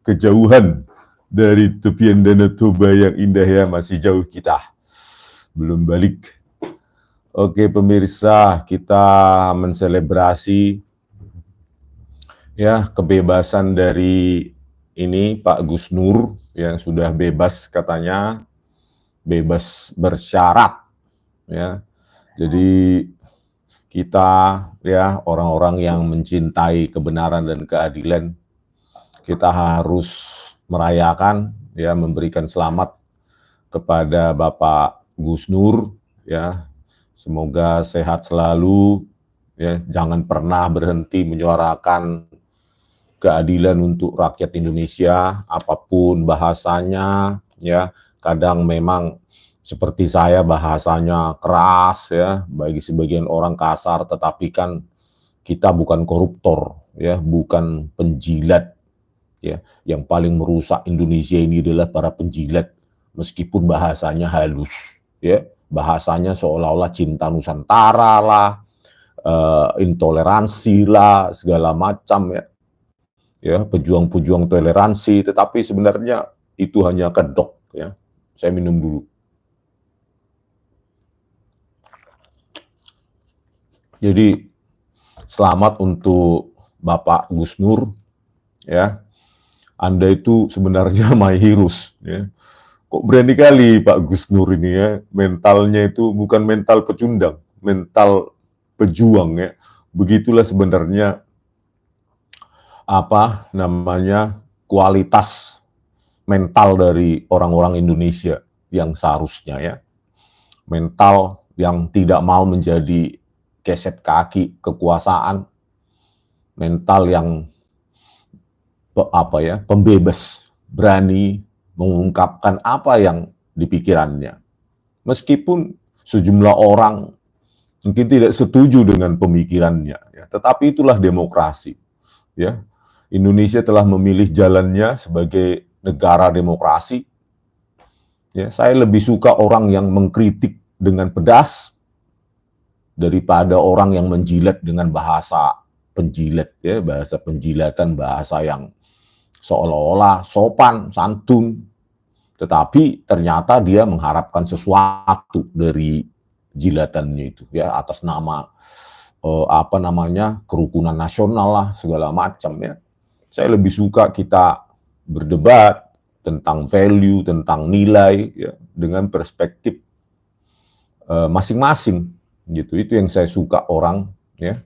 kejauhan dari tepian Danau Toba yang indah ya, masih jauh kita, belum balik. Oke pemirsa, kita menselebrasi ya kebebasan dari ini Pak Gus Nur yang sudah bebas katanya, bebas bersyarat ya. Jadi kita ya orang-orang yang mencintai kebenaran dan keadilan, kita harus merayakan ya, memberikan selamat kepada Bapak Gus Nur ya. Semoga sehat selalu ya, jangan pernah berhenti menyuarakan keadilan untuk rakyat Indonesia, apapun bahasanya ya. Kadang memang seperti saya bahasanya keras ya, bagi sebagian orang kasar, tetapi kan kita bukan koruptor ya, bukan penjilat ya. Yang paling merusak Indonesia ini adalah para penjilat, meskipun bahasanya halus ya, bahasanya seolah-olah cinta Nusantara lah, intoleransi lah, segala macam ya, pejuang-pejuang toleransi, tetapi sebenarnya itu hanya kedok ya. Saya minum dulu. Jadi selamat untuk Bapak Gus Nur ya. Anda itu sebenarnya my heroes ya. Kok berani kali Pak Gus Nur ini ya, mentalnya itu bukan mental pecundang, mental pejuang ya. Begitulah sebenarnya apa namanya kualitas mental dari orang-orang Indonesia yang seharusnya ya. Mental yang tidak mau menjadi keset kaki kekuasaan, mental yang apa ya, pembebas, berani mengungkapkan apa yang di pikirannya. Meskipun sejumlah orang mungkin tidak setuju dengan pemikirannya, ya, tetapi itulah demokrasi. Ya, Indonesia telah memilih jalannya sebagai negara demokrasi. Ya, saya lebih suka orang yang mengkritik dengan pedas daripada orang yang menjilat dengan bahasa penjilat, ya, bahasa penjilatan, bahasa yang seolah-olah sopan, santun, tetapi ternyata dia mengharapkan sesuatu dari jilatannya itu, ya, atas nama apa namanya, kerukunan nasional lah, segala macam ya. Saya lebih suka kita berdebat tentang value, tentang nilai, ya, dengan perspektif masing-masing, gitu. Itu yang saya suka orang, ya,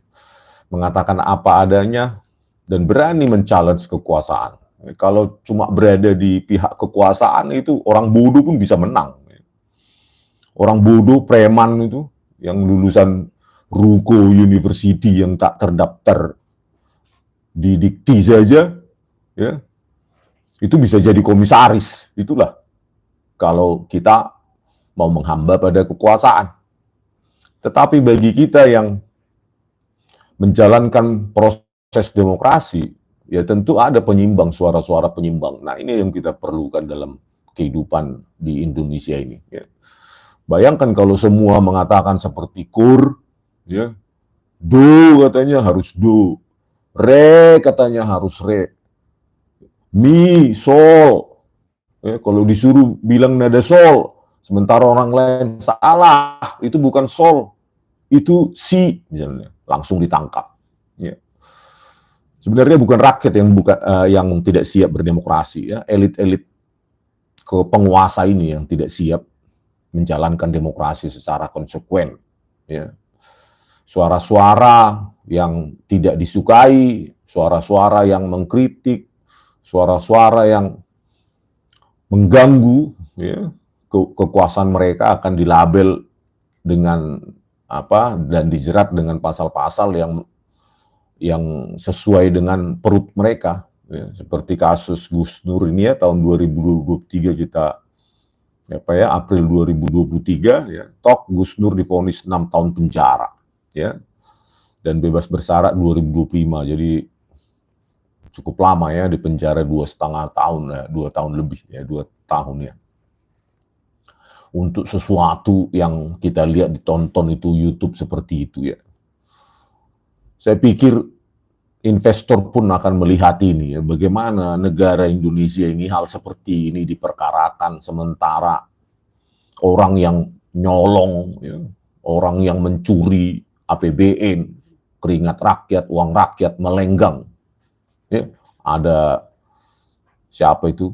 mengatakan apa adanya dan berani men-challenge kekuasaan. Kalau cuma berada di pihak kekuasaan itu orang bodoh pun bisa menang. Orang bodoh, preman itu, yang lulusan Ruko University yang tak terdaftar di Dikti saja, ya, itu bisa jadi komisaris. Itulah kalau kita mau menghamba pada kekuasaan. Tetapi bagi kita yang menjalankan proses demokrasi, ya tentu ada penyimbang, suara-suara penyimbang. Nah, ini yang kita perlukan dalam kehidupan di Indonesia ini. Ya. Bayangkan kalau semua mengatakan seperti kur, ya, do katanya harus do, re katanya harus re, mi, sol. Ya, kalau disuruh bilang nada sol, sementara orang lain salah, itu bukan sol, itu si, misalnya, langsung ditangkap. Ya. Sebenarnya bukan rakyat yang tidak siap berdemokrasi, ya, elit-elit ke penguasa ini yang tidak siap menjalankan demokrasi secara konsekuen. Ya. Suara-suara yang tidak disukai, suara-suara yang mengkritik, suara-suara yang mengganggu, ya, kekuasaan mereka akan dilabel dengan apa dan dijerat dengan pasal-pasal yang sesuai dengan perut mereka. Ya, seperti kasus Gus Nur ini ya, tahun 2023 kita apa ya, April 2023 ya, tok Gus Nur divonis 6 tahun penjara ya, dan bebas bersyarat 2025. Jadi cukup lama ya, di penjara 2,5 tahun ya, 2 tahun lebih ya, 2 tahun ya, untuk sesuatu yang kita lihat ditonton itu YouTube seperti itu ya. Saya pikir investor pun akan melihat ini ya, bagaimana negara Indonesia ini hal seperti ini diperkarakan sementara orang yang nyolong, ya, orang yang mencuri APBN, keringat rakyat, uang rakyat melenggang. Ya, ada siapa itu?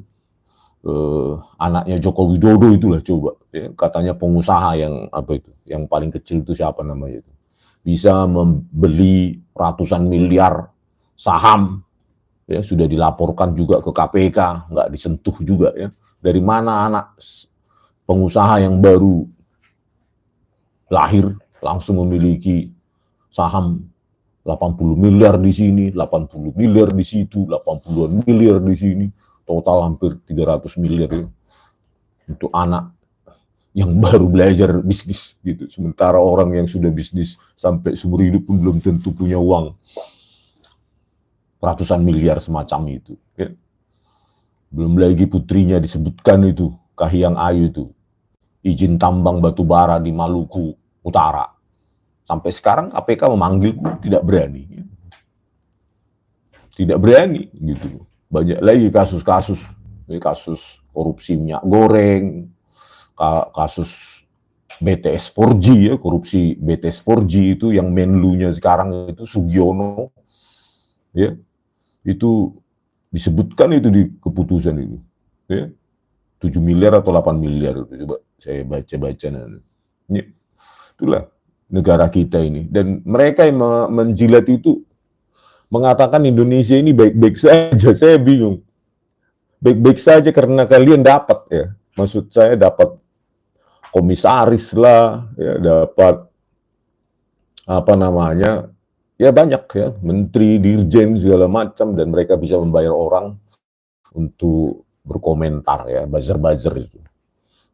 Anaknya Joko Widodo itulah coba, ya, katanya pengusaha yang apa itu, yang paling kecil itu siapa namanya itu, bisa membeli ratusan miliar saham, ya sudah dilaporkan juga ke KPK, nggak disentuh juga ya. Dari mana anak pengusaha yang baru lahir langsung memiliki saham 80 miliar di sini, 80 miliar di situ, 80 miliar di sini, total hampir 300 miliar ya. Untuk anak yang baru belajar bisnis gitu. Sementara orang yang sudah bisnis sampai seumur hidup pun belum tentu punya uang ratusan miliar semacam itu. Ya. Belum lagi putrinya disebutkan itu, Kahiyang Ayu itu, izin tambang batu bara di Maluku Utara. Sampai sekarang KPK memanggil tidak berani. Tidak berani gitu. Banyak lagi kasus-kasus, kasus korupsi minyak goreng, kasus BTS 4G ya, korupsi BTS 4G itu yang menlunya sekarang itu Sugiono, ya, itu disebutkan itu di keputusan itu, ya, 7 miliar atau 8 miliar, coba saya baca-baca. Itulah negara kita ini, dan mereka yang menjilat itu mengatakan Indonesia ini baik-baik saja. Saya bingung. Baik-baik saja karena kalian dapat ya. Maksud saya dapat komisaris lah, ya, dapat apa namanya, ya banyak ya, menteri, dirjen segala macam, dan mereka bisa membayar orang untuk berkomentar ya, buzzer-buzzer itu.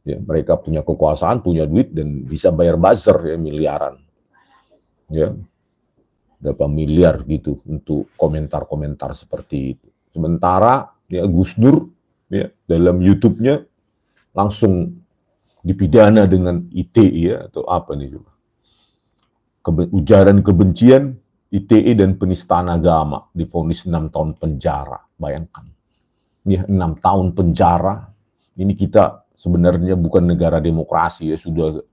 Ya, mereka punya kekuasaan, punya duit, dan bisa bayar buzzer ya, miliaran. Ya. Berapa miliar gitu untuk komentar-komentar seperti itu. Sementara ya Gus Dur ya dalam YouTube-nya langsung dipidana dengan ITE ya, atau apa nih juga. Ujaran kebencian, ITE dan penistaan agama, divonis 6 tahun penjara. Bayangkan. Ya, 6 tahun penjara. Ini kita sebenarnya bukan negara demokrasi ya, sudah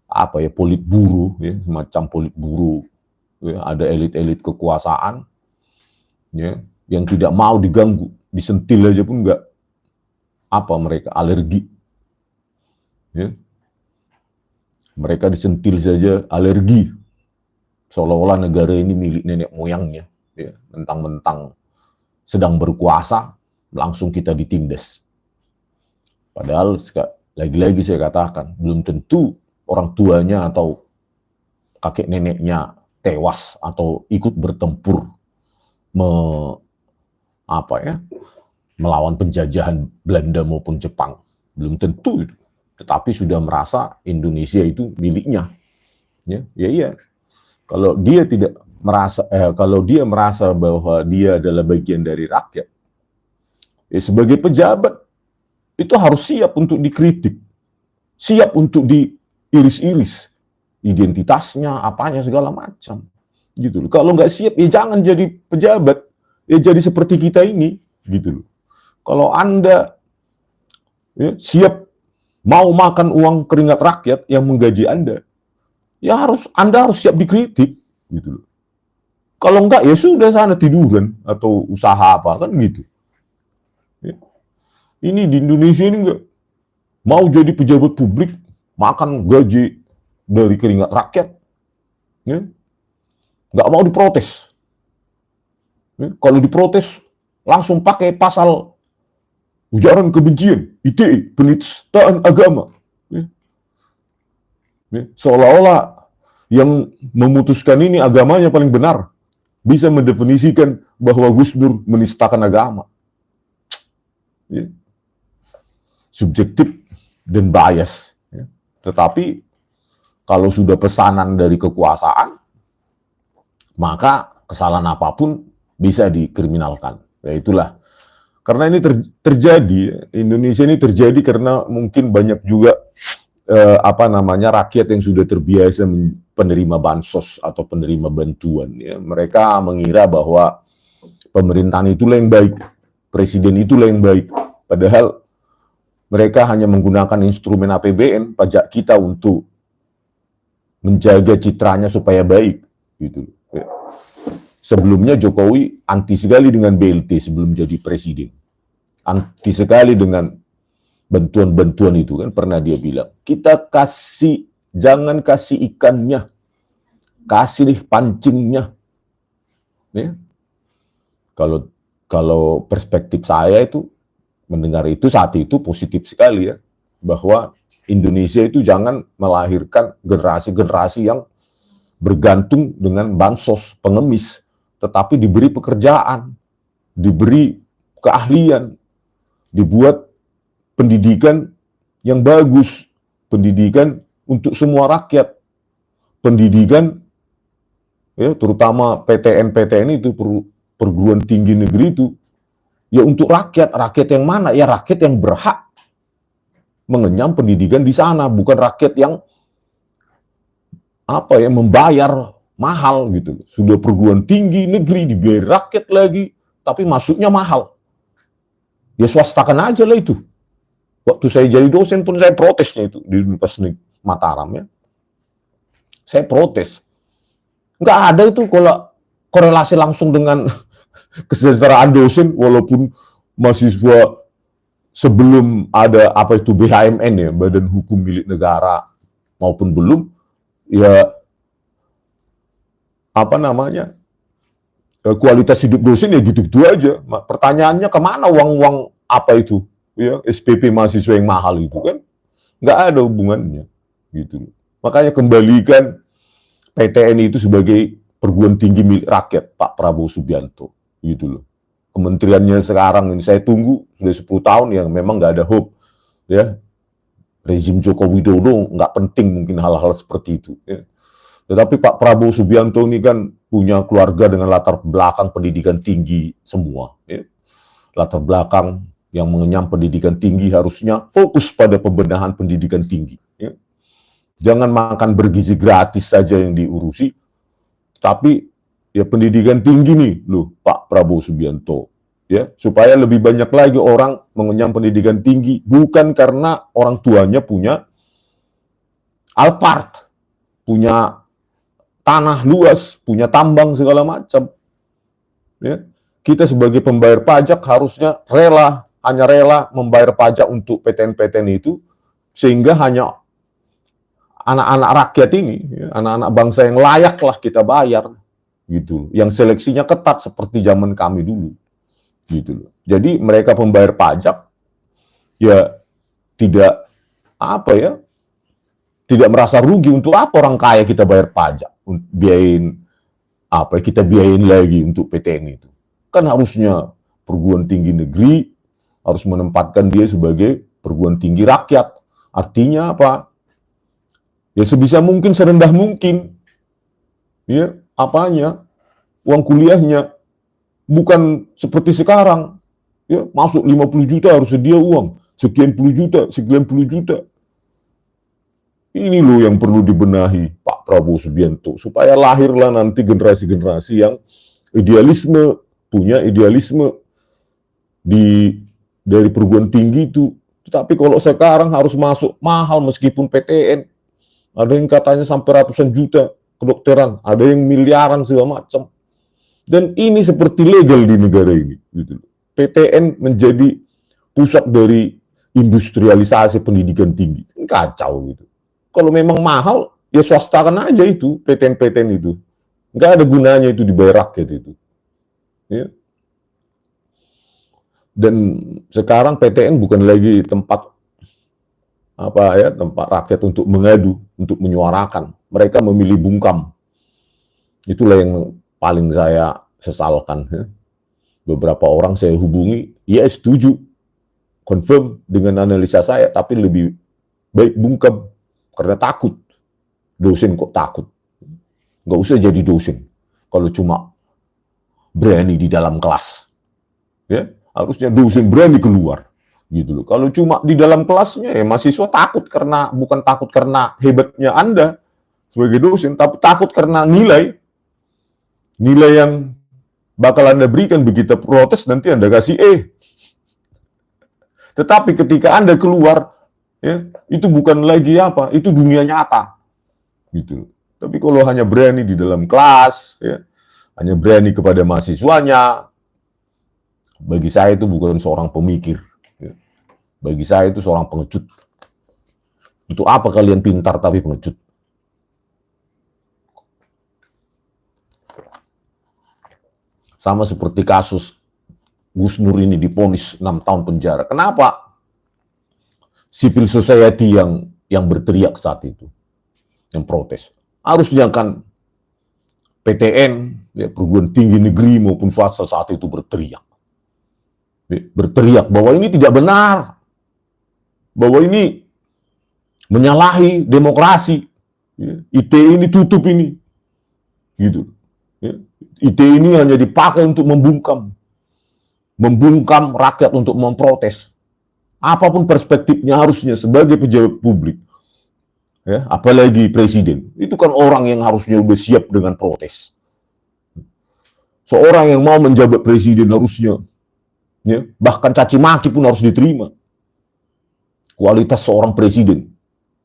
apa ya, politburo ya, semacam politburo. Ya, ada elit-elit kekuasaan ya, yang tidak mau diganggu, disentil aja pun enggak, apa mereka alergi ya. Mereka disentil saja alergi, seolah-olah negara ini milik nenek moyangnya ya. Mentang-mentang sedang berkuasa langsung kita ditindas, padahal lagi-lagi saya katakan belum tentu orang tuanya atau kakek neneknya tewas atau ikut bertempur melawan penjajahan Belanda maupun Jepang, belum tentu itu. Tetapi sudah merasa Indonesia itu miliknya. Ya, iya. Kalau dia tidak merasa, kalau dia merasa bahwa dia adalah bagian dari rakyat, ya sebagai pejabat itu harus siap untuk dikritik, siap untuk diiris-iris identitasnya, apanya segala macam, gitu loh. Kalau nggak siap, ya jangan jadi pejabat, ya jadi seperti kita ini, gitu loh. Kalau Anda ya, siap mau makan uang keringat rakyat yang menggaji Anda, ya Anda harus siap dikritik, gitu loh. Kalau enggak, ya sudah sana tiduran atau usaha apa kan gitu. Ya. Ini di Indonesia ini nggak mau jadi pejabat publik, makan gaji dari keringat rakyat, ya, nggak mau diprotes. Ya, kalau diprotes langsung pakai pasal ujaran kebencian, ITE, penistaan agama. Ya. Ya, seolah-olah yang memutuskan ini agamanya paling benar, bisa mendefinisikan bahwa Gus Dur menistakan agama. Ya. Subjektif dan bias. Ya. Tetapi kalau sudah pesanan dari kekuasaan, maka kesalahan apapun bisa dikriminalkan. Ya itulah. Karena ini terjadi, Indonesia ini terjadi karena mungkin banyak juga rakyat yang sudah terbiasa penerima bansos atau penerima bantuan. Ya. Mereka mengira bahwa pemerintahan itulah yang baik, presiden itulah yang baik. Padahal mereka hanya menggunakan instrumen APBN, pajak kita, untuk menjaga citranya supaya baik. Gitu. Ya. Sebelumnya Jokowi anti sekali dengan BLT sebelum jadi presiden. Anti sekali dengan bantuan-bantuan itu, kan pernah dia bilang, kita kasih, jangan kasih ikannya, kasih pancingnya. Ya. Kalau perspektif saya itu, mendengar itu saat itu positif sekali ya, bahwa Indonesia itu jangan melahirkan generasi-generasi yang bergantung dengan bansos, pengemis, tetapi diberi pekerjaan, diberi keahlian, dibuat pendidikan yang bagus, pendidikan untuk semua rakyat, pendidikan ya, terutama PTN itu, perguruan tinggi negeri itu, ya untuk rakyat yang mana? Ya rakyat yang berhak mengenyam pendidikan di sana, bukan rakyat yang membayar mahal gitu. Sudah perguruan tinggi negeri dibayar rakyat lagi, tapi masuknya mahal. Ya swastakan aja lah itu. Waktu saya jadi dosen pun saya protesnya itu di Universitas Mataram ya. Saya protes. Nggak ada itu kalau korelasi langsung dengan kesejahteraan dosen, walaupun mahasiswa sebelum ada BHMN ya, Badan Hukum Milik Negara, maupun belum, ya kualitas hidup dosen ya gitu-gitu aja. Pertanyaannya kemana uang-uang ya SPP mahasiswa yang mahal itu, kan nggak ada hubungannya gitu. Makanya kembalikan PTN itu sebagai perguruan tinggi milik rakyat, Pak Prabowo Subianto gitu loh. Kementeriannya sekarang ini saya tunggu sudah 10 tahun yang memang nggak ada hope ya. Rezim Joko Widodo nggak penting mungkin hal-hal seperti itu ya. Tetapi Pak Prabowo Subianto ini kan punya keluarga dengan latar belakang pendidikan tinggi semua ya. Latar belakang yang mengenyam pendidikan tinggi harusnya fokus pada pembenahan pendidikan tinggi ya. Jangan makan bergizi gratis saja yang diurusi, tapi ya pendidikan tinggi nih loh Pak Prabowo Subianto ya, supaya lebih banyak lagi orang mengenyam pendidikan tinggi, bukan karena orang tuanya punya Alphard, punya tanah luas, punya tambang segala macam ya. Kita sebagai pembayar pajak harusnya hanya rela membayar pajak untuk PTN-PTN itu, sehingga hanya anak-anak rakyat ini, ya, anak-anak bangsa yang layaklah kita bayar gitu, yang seleksinya ketat seperti zaman kami dulu gitu loh. Jadi mereka pembayar pajak ya tidak tidak merasa rugi. Untuk apa orang kaya kita bayar pajak, kita biayain lagi untuk PTN itu. Kan harusnya perguruan tinggi negeri harus menempatkan dia sebagai perguruan tinggi rakyat. Artinya apa? Ya sebisa mungkin, serendah mungkin ya uang kuliahnya, bukan seperti sekarang ya, masuk 50 juta harus sedia uang sekian puluh juta. Ini loh yang perlu dibenahi Pak Prabowo Subianto, supaya lahirlah nanti generasi-generasi yang punya idealisme dari perguruan tinggi itu. Tapi kalau sekarang harus masuk mahal, meskipun PTN ada yang katanya sampai ratusan juta, kedokteran ada yang miliaran segala macam. Dan ini seperti legal di negara ini gitu. PTN menjadi pusat dari industrialisasi pendidikan tinggi. Kacau gitu. Kalau memang mahal, ya swastakan aja itu PTN-PTN itu. Nggak ada gunanya itu dibayar rakyat itu. Ya. Dan sekarang PTN bukan lagi tempat tempat rakyat untuk mengadu, untuk menyuarakan. Mereka memilih bungkam. Itulah yang paling saya sesalkan. Ya. Beberapa orang saya hubungi, ya setuju, confirm dengan analisa saya, tapi lebih baik bungkam. Karena takut. Dosen kok takut? Nggak usah jadi dosen kalau cuma berani di dalam kelas. Ya, harusnya dosen berani keluar. Gitu loh. Kalau cuma di dalam kelasnya ya mahasiswa takut, bukan takut karena hebatnya Anda, sebagai dosen, tapi takut karena nilai yang bakal Anda berikan begitu protes, nanti Anda kasih E. Tetapi ketika Anda keluar, ya, itu bukan lagi apa, itu dunia nyata, gitu. Tapi kalau hanya berani di dalam kelas, ya, hanya berani kepada mahasiswanya, bagi saya itu bukan seorang pemikir. Ya. Bagi saya itu seorang pengecut. Itu apa kalian pintar tapi pengecut? Sama seperti kasus Gus Nur ini divonis 6 tahun penjara. Kenapa? Civil society yang berteriak saat itu, yang protes. Harusnya kan PTN, ya, perguruan tinggi negeri maupun swasta saat itu berteriak. Berteriak bahwa ini tidak benar. Bahwa ini menyalahi demokrasi. ITE ini tutup ini. Gitu. ITE ini hanya dipakai untuk membungkam rakyat untuk memprotes. Apapun perspektifnya harusnya sebagai pejabat publik, ya, apalagi presiden, itu kan orang yang harusnya udah siap dengan protes. Seorang yang mau menjabat presiden harusnya, ya, bahkan caci maki pun harus diterima. Kualitas seorang presiden,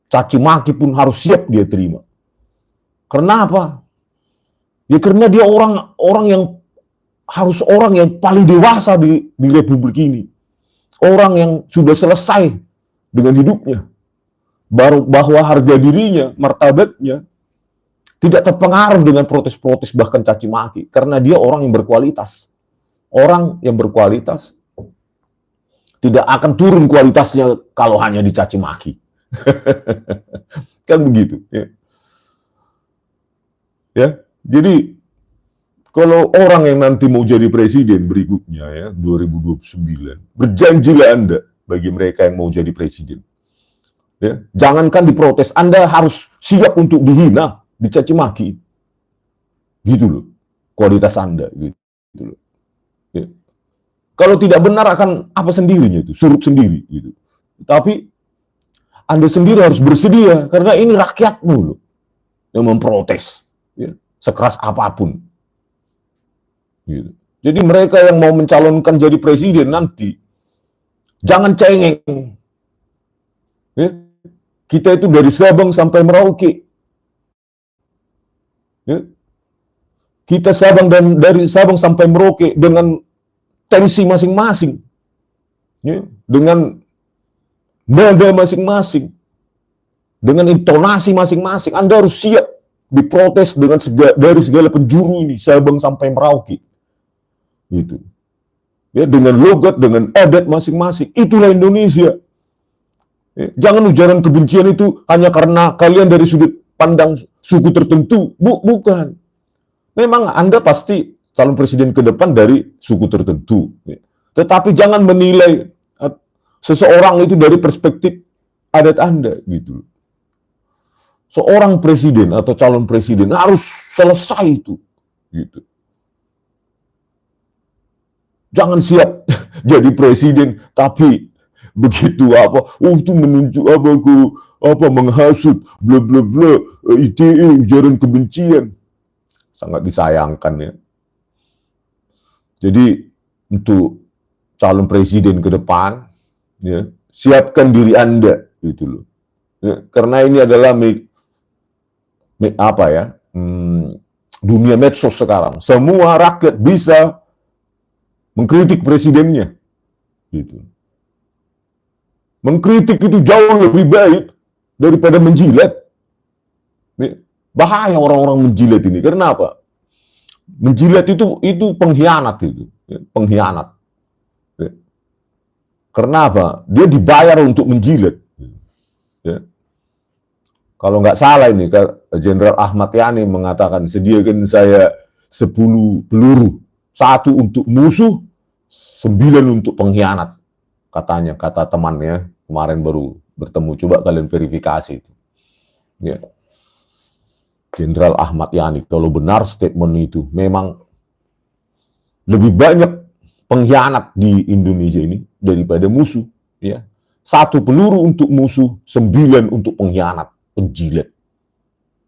caci maki pun harus siap dia terima. Kenapa? Ya karena dia orang yang paling dewasa di republik ini. Orang yang sudah selesai dengan hidupnya. Bahwa harga dirinya, martabatnya tidak terpengaruh dengan protes-protes bahkan caci maki. Karena dia orang yang berkualitas. Orang yang berkualitas tidak akan turun kualitasnya kalau hanya dicaci maki. Kan begitu. Ya. Jadi kalau orang yang nanti mau jadi presiden berikutnya, ya, 2029, berjanjilah Anda bagi mereka yang mau jadi presiden. Ya, jangankan diprotes, Anda harus siap untuk dihina, dicaci maki. Gitu loh, kualitas Anda. Gitu loh. Ya. Kalau tidak benar akan apa sendirinya itu, surut sendiri. Gitu. Tapi Anda sendiri harus bersedia, karena ini rakyatmu loh, yang memprotes. Ya, sekeras apapun. Gitu. Jadi mereka yang mau mencalonkan jadi presiden nanti, jangan cengeng. Ya. Kita itu dari Sabang sampai Merauke. Ya. Kita dari Sabang sampai Merauke dengan tensi masing-masing. Ya. Dengan nada masing-masing. Dengan intonasi masing-masing. Anda harus siap diprotes dari segala penjuru ini, Sabang sampai Merauke. Gitu. Ya, dengan logat, dengan adat masing-masing. Itulah Indonesia. Ya, jangan ujaran kebencian itu hanya karena kalian dari sudut pandang suku tertentu. Bukan. Memang Anda pasti calon presiden ke depan dari suku tertentu. Ya. Tetapi jangan menilai seseorang itu dari perspektif adat Anda. Gitu. Seorang presiden atau calon presiden harus selesai itu. Gitu. Jangan siap jadi presiden, tapi begitu itu menunjuk menghasut, bla bla bla, ITE, ujaran kebencian. Sangat disayangkan ya. Jadi untuk calon presiden ke depan, ya, siapkan diri Anda, gitu loh. Ya, karena ini adalah dunia medsos sekarang. Semua rakyat bisa mengkritik presidennya, gitu. Mengkritik itu jauh lebih baik daripada menjilat. Bahaya orang-orang menjilat ini. Karena apa? Menjilat itu pengkhianat itu, pengkhianat. Karena apa? Dia dibayar untuk menjilat. Ya. Kalau nggak salah ini, Jenderal Ahmad Yani mengatakan, sediakan saya 10 peluru, 1 untuk musuh, 9 untuk pengkhianat, katanya, kata temannya kemarin baru bertemu. Coba kalian verifikasi itu. Ya. Jenderal Ahmad Yani, kalau benar statement itu, memang lebih banyak pengkhianat di Indonesia ini daripada musuh. Ya. 1 peluru untuk musuh, 9 untuk pengkhianat, penjilat.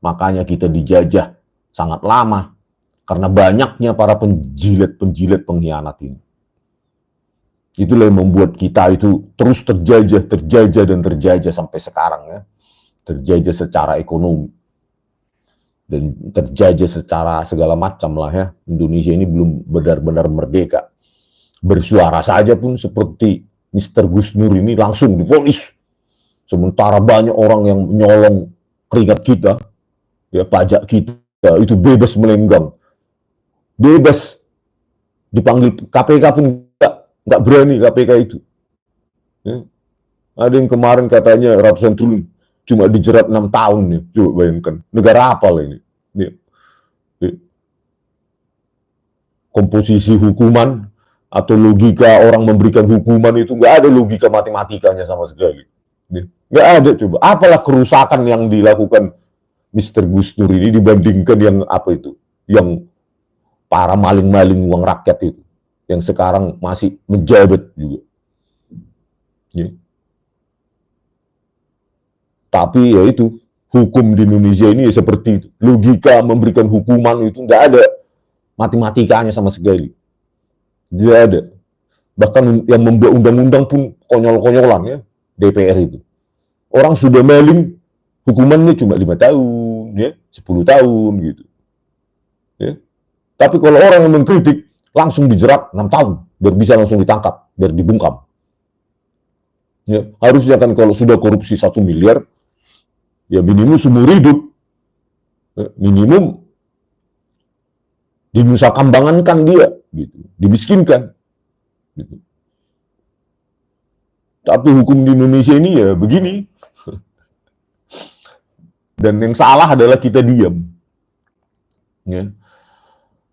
Makanya kita dijajah sangat lama karena banyaknya para penjilat-penjilat pengkhianat ini. Itulah yang membuat kita itu terus terjajah dan terjajah sampai sekarang ya. Terjajah secara ekonomi dan terjajah secara segala macam lah ya. Indonesia ini belum benar-benar merdeka. Bersuara saja pun seperti Mr. Gus Nur ini langsung divonis. Sementara banyak orang yang menyolong keringat kita, ya pajak kita itu bebas melenggang, bebas dipanggil KPK pun nggak berani KPK itu. Ya. Ada yang kemarin katanya ratusan triliun cuma dijerat 6 tahun nih, coba bayangkan negara apa lah ini. Ya. Ya. Komposisi hukuman atau logika orang memberikan hukuman itu nggak ada logika matematikanya sama sekali. Ya. Nggak ada coba. Apalah kerusakan yang dilakukan Mr. Gus Nur ini dibandingkan yang apa itu, yang para maling-maling uang rakyat itu, yang sekarang masih menjabat juga. Ya. Tapi ya itu, hukum di Indonesia ini ya seperti itu. Logika memberikan hukuman itu nggak ada matematikanya sama sekali. Tidak ada. Bahkan yang membuat undang-undang pun konyol-konyolan ya, DPR itu. Orang sudah maling, hukumannya cuma 5 tahun, ya, 10 tahun gitu. Ya. Tapi kalau orang yang mengkritik, langsung dijerat 6 tahun, biar bisa langsung ditangkap, biar dibungkam. Ya. Harusnya kan kalau sudah korupsi 1 miliar, ya minimum seumur hidup. Ya. Minimum dinusakambangankan dia, gitu, dimiskinkan. Gitu. Tapi hukum di Indonesia ini ya begini. Dan yang salah adalah kita diam. Ya.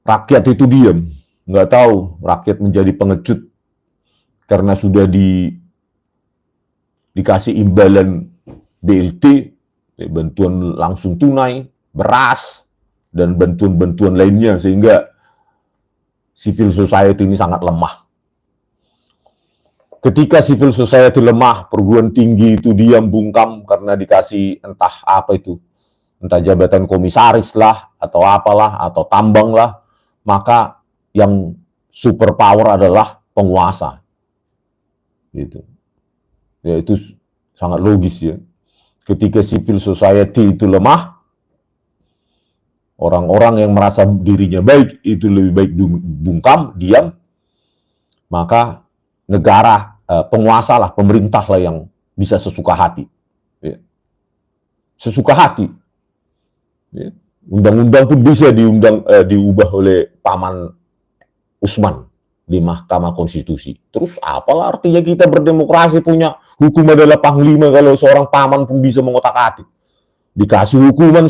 Rakyat itu diam. Nggak tahu, rakyat menjadi pengecut karena sudah dikasih imbalan BLT, bantuan langsung tunai, beras, dan bantuan-bantuan lainnya, sehingga civil society ini sangat lemah. Ketika civil society lemah, perguruan tinggi itu diam bungkam karena dikasih entah apa itu, entah jabatan komisaris lah, atau apalah, atau tambang lah, maka yang super power adalah penguasa. Gitu. Ya itu sangat logis ya. Ketika civil society itu lemah, orang-orang yang merasa dirinya baik itu lebih baik bungkam, diam, maka negara, penguasa lah, pemerintah lah yang bisa sesuka hati. Ya. Sesuka hati. Ya. Undang-undang pun bisa diubah oleh Paman Usman di Mahkamah Konstitusi. Terus apalah artinya kita berdemokrasi punya hukum adalah panglima kalau seorang paman pun bisa mengotak-atik. Dikasih hukuman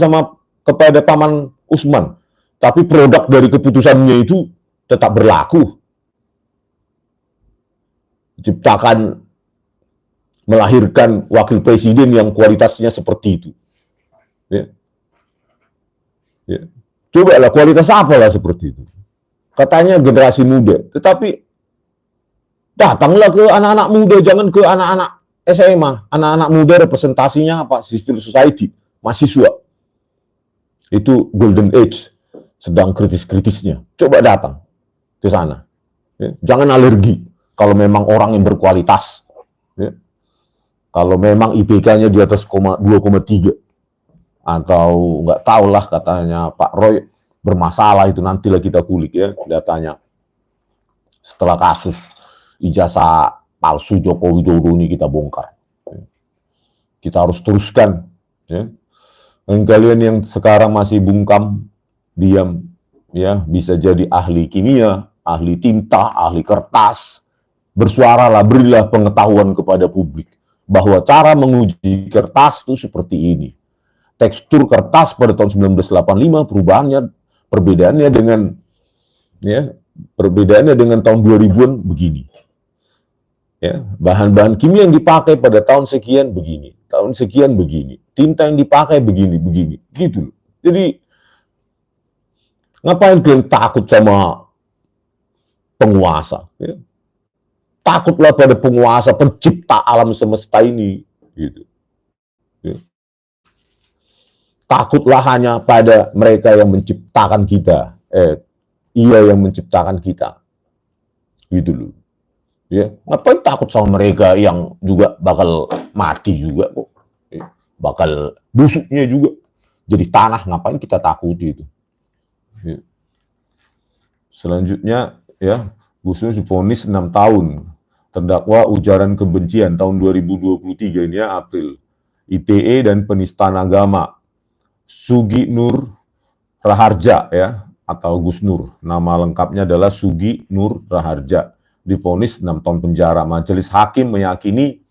kepada Paman Usman. Tapi produk dari keputusannya itu tetap berlaku. Ciptakan, melahirkan wakil presiden yang kualitasnya seperti itu. Ya. Ya. Cobalah kualitas apalah seperti itu. Katanya generasi muda, tetapi datanglah ke anak-anak muda, jangan ke anak-anak SMA. Anak-anak muda representasinya apa? Civil society, mahasiswa. Itu golden age, sedang kritis-kritisnya. Coba datang ke sana. Ya. Jangan alergi. Kalau memang orang yang berkualitas, ya. Kalau memang IPK-nya di atas 2,3, atau nggak tahu lah katanya Pak Roy bermasalah, itu nantilah kita kulik ya datanya. Setelah kasus ijazah palsu Joko Widodo ini kita bongkar. Kita harus teruskan. Ya. Dan kalian yang sekarang masih bungkam, diam, ya bisa jadi ahli kimia, ahli tinta, ahli kertas. Bersuaralah, berilah pengetahuan kepada publik bahwa cara menguji kertas itu seperti ini. Tekstur kertas pada tahun 1985 perbedaannya dengan tahun 2000-an begini. Ya, bahan-bahan kimia yang dipakai pada tahun sekian begini, tahun sekian begini, tinta yang dipakai begini, gitu. Jadi ngapain kalian takut sama penguasa? Ya? Takutlah pada penguasa, pencipta alam semesta ini, gitu. Ya. Takutlah hanya pada mereka yang menciptakan kita. Ia yang menciptakan kita. Gitu loh. Ya, ngapain takut sama mereka yang juga bakal mati juga kok. Bakal busuknya juga jadi tanah, ngapain kita takuti itu. Ya. Selanjutnya ya, Gus Nur divonis 6 tahun. Terdakwa ujaran kebencian tahun 2023 ini ya, April. ITE dan penistaan agama. Sugi Nur Raharja ya, atau Gus Nur. Nama lengkapnya adalah Sugi Nur Raharja. Divonis 6 tahun penjara. Majelis hakim meyakini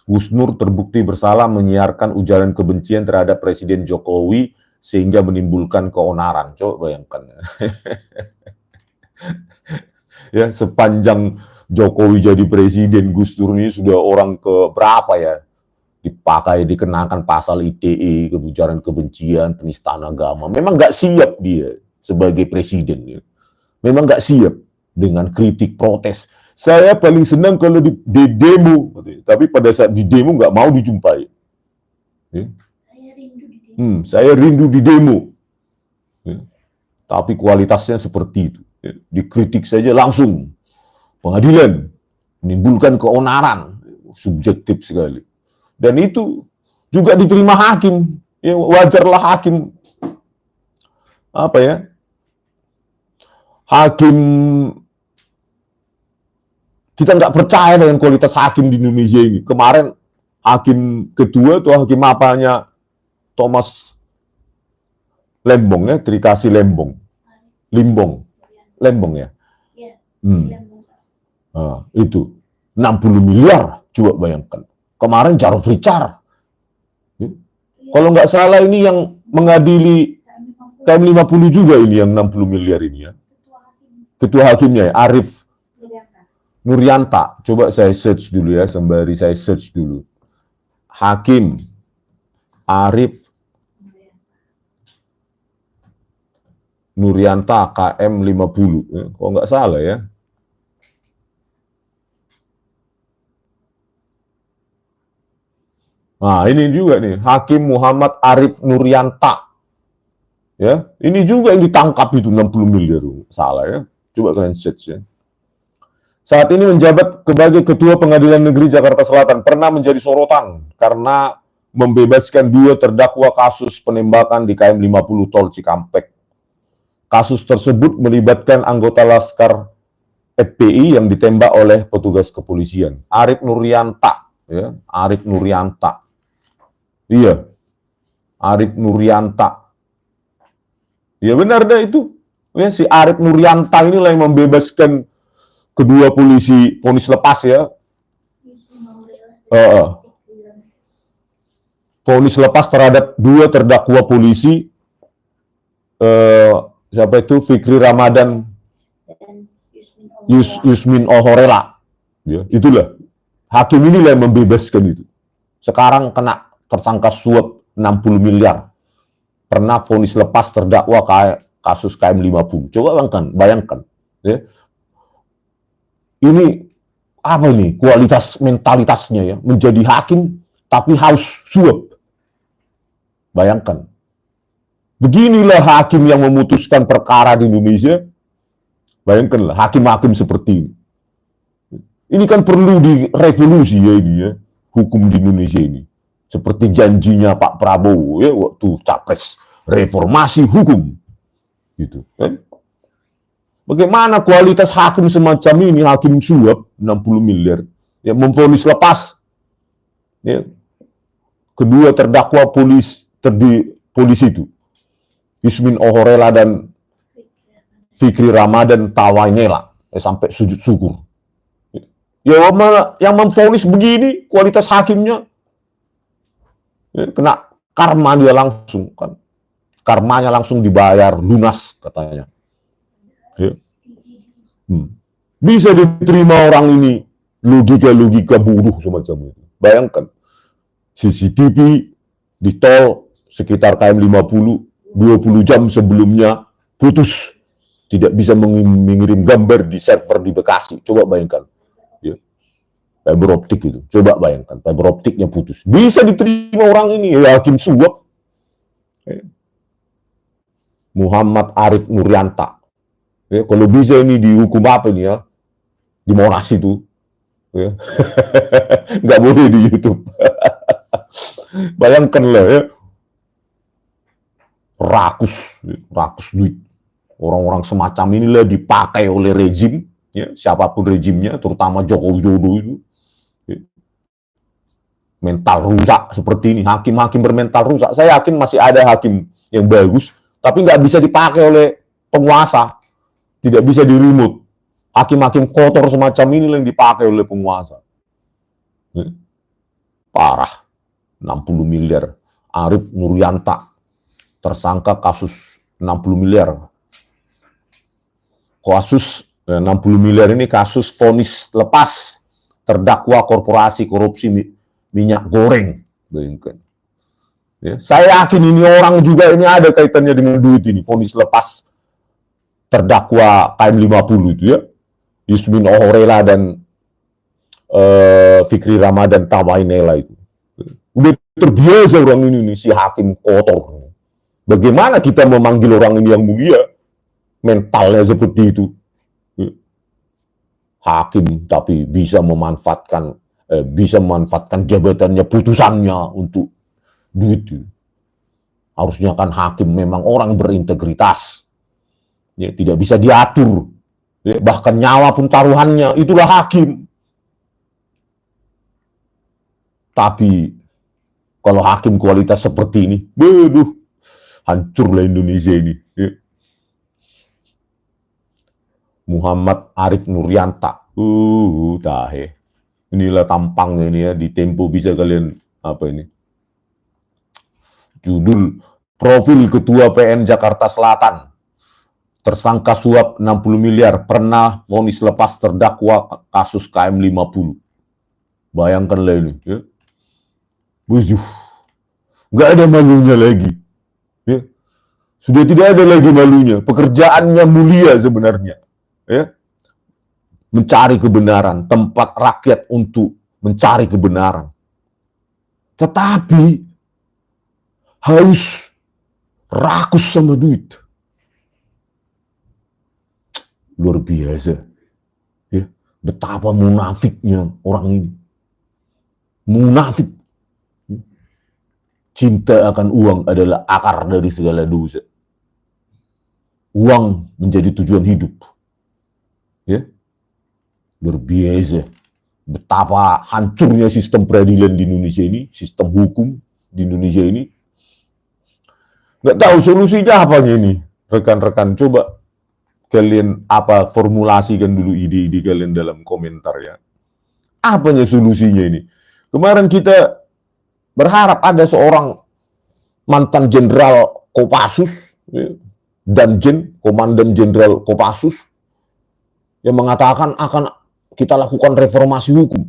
Gus Nur terbukti bersalah menyiarkan ujaran kebencian terhadap Presiden Jokowi sehingga menimbulkan keonaran. Coba bayangkan. Ya, sepanjang Jokowi jadi presiden, Gus Nur ini sudah orang ke berapa ya? Dikenakan pasal ITE, ujaran kebencian, penistaan agama. Memang nggak siap dia sebagai presiden. Ya. Memang nggak siap dengan kritik, protes. Saya paling senang kalau di demo, tapi pada saat di demo nggak mau dijumpai. Ya. Saya rindu di demo. Ya. Tapi kualitasnya seperti itu. Ya. Dikritik saja langsung. Pengadilan menimbulkan keonaran, subjektif sekali. Dan itu juga diterima hakim. Ya, wajarlah hakim. Apa ya? Hakim, kita nggak percaya dengan kualitas hakim di Indonesia ini. Kemarin hakim kedua tuh hakim apanya Thomas Lembong ya, Trikasi Lembong. Lembong ya. Nah, itu 60 miliar, coba bayangkan. Kemarin Jarod Richard. Kalau nggak salah ini yang mengadili KM50 juga ini yang 60 miliar ini ya. Ketua hakimnya ya, Arif Nuryanta. Coba saya search dulu ya, sembari saya search dulu. Hakim Arif Nuryanta KM50. Ya, kalau nggak salah ya. Nah, ini juga nih, Hakim Muhammad Arif Nuryanta. Ya, ini juga yang ditangkap itu 60 miliar. Salah ya. Coba kalian search ya. Saat ini menjabat sebagai Ketua Pengadilan Negeri Jakarta Selatan, pernah menjadi sorotan karena membebaskan 2 terdakwa kasus penembakan di KM50 Tol Cikampek. Kasus tersebut melibatkan anggota Laskar FPI yang ditembak oleh petugas kepolisian. Arif Nuryanta, ya, Arif Nuryanta. Iya, Arif Nuryanta. Ya benar dah itu. Ya, si Arif Nuryanta inilah yang membebaskan kedua polisi vonis lepas ya. Vonis lepas terhadap 2 terdakwa polisi. Siapa itu? Fikri Ramadan, Yusmin Ohorela. Ya, itulah. Hakim inilah yang membebaskan itu. Sekarang kena tersangka suap 60 miliar. Pernah vonis lepas terdakwa kasus KM50. Coba bayangkan. Ya. Ini apa ini kualitas mentalitasnya ya, menjadi hakim tapi haus suap. Bayangkan. Beginilah hakim yang memutuskan perkara di Indonesia. Bayangkanlah hakim-hakim seperti ini. Ini kan perlu direvolusi ya ini ya, hukum di Indonesia ini. Seperti janjinya Pak Prabowo ya waktu capres, reformasi hukum. Gitu kan. Bagaimana kualitas hakim semacam ini, hakim suap 60 miliar, ya memvonis lepas ya, kedua terdakwa polisi itu, Yusmin Ohorela dan Fikri Ramadan Tawainela, ya, sampai sujud syukur. Ya yang memvonis begini kualitas hakimnya, ya, kena karma dia langsung kan, karmanya langsung dibayar lunas katanya. Ya. Bisa diterima orang ini logika bodoh semacam itu. Bayangkan CCTV di tol sekitar KM50 20 jam sebelumnya putus, tidak bisa mengirim gambar di server di Bekasi. Coba bayangkan ya. Fiber optik itu, coba bayangkan fiber optiknya putus, bisa diterima orang ini ya, hakim suap. Muhammad Arif Nurianta. Ya, kalau bisa ini dihukum apa ini ya? Di Monas itu. Ya. Nggak boleh di YouTube. Bayangkan lah ya. Rakus duit. Orang-orang semacam inilah dipakai oleh rejim, ya, siapapun rejimnya, terutama Joko Widodo itu. Ya. Mental rusak seperti ini, hakim-hakim bermental rusak. Saya yakin masih ada hakim yang bagus, tapi nggak bisa dipakai oleh penguasa, tidak bisa diremut. Hakim-hakim kotor semacam ini yang dipakai oleh penguasa. Ya. Parah, 60 miliar. Arif Nurianta, tersangka kasus 60 miliar. Kasus 60 miliar ini kasus vonis lepas terdakwa korporasi korupsi minyak goreng. Bayangkan. Ya, saya yakin ini orang juga ini ada kaitannya dengan duit ini, vonis lepas terdakwa KM50 itu ya. Yusmin Ohorela dan Fikri Ramadan Tawainela itu. Udah terbiasa orang ini si hakim kotor. Bagaimana kita memanggil orang ini yang mulia? Mentalnya seperti itu. Hakim tapi bisa memanfaatkan jabatannya, putusannya untuk duit. Harusnya kan hakim memang orang berintegritas. Ya, tidak bisa diatur. Ya, bahkan nyawa pun taruhannya, itulah hakim. Tapi kalau hakim kualitas seperti ini, hancurlah Indonesia ini. Ya. Muhammad Arif Nurianta. Tahe. Inilah tampangnya ini ya, di Tempo bisa kalian apa ini? Judul profil Ketua PN Jakarta Selatan. Tersangka suap 60 miliar, pernah vonis lepas terdakwa kasus KM50. Bayangkanlah ini, ya. Nggak ada malunya lagi. Ya. Sudah tidak ada lagi malunya. Pekerjaannya mulia sebenarnya. Ya, mencari kebenaran, tempat rakyat untuk mencari kebenaran. Tetapi haus, rakus sama duit. Luar biasa. Ya, betapa munafiknya orang ini. Munafik. Cinta akan uang adalah akar dari segala dosa. Uang menjadi tujuan hidup. Ya, luar biasa. Betapa hancurnya sistem peradilan di Indonesia ini, sistem hukum di Indonesia ini. Nggak tahu solusinya apa ini, rekan-rekan. Coba kalian formulasikan dulu ide-ide kalian dalam komentar ya. Apanya solusinya ini? Kemarin kita berharap ada seorang mantan jenderal Kopassus, ya, Komandan Jenderal Kopassus, yang mengatakan akan kita lakukan reformasi hukum.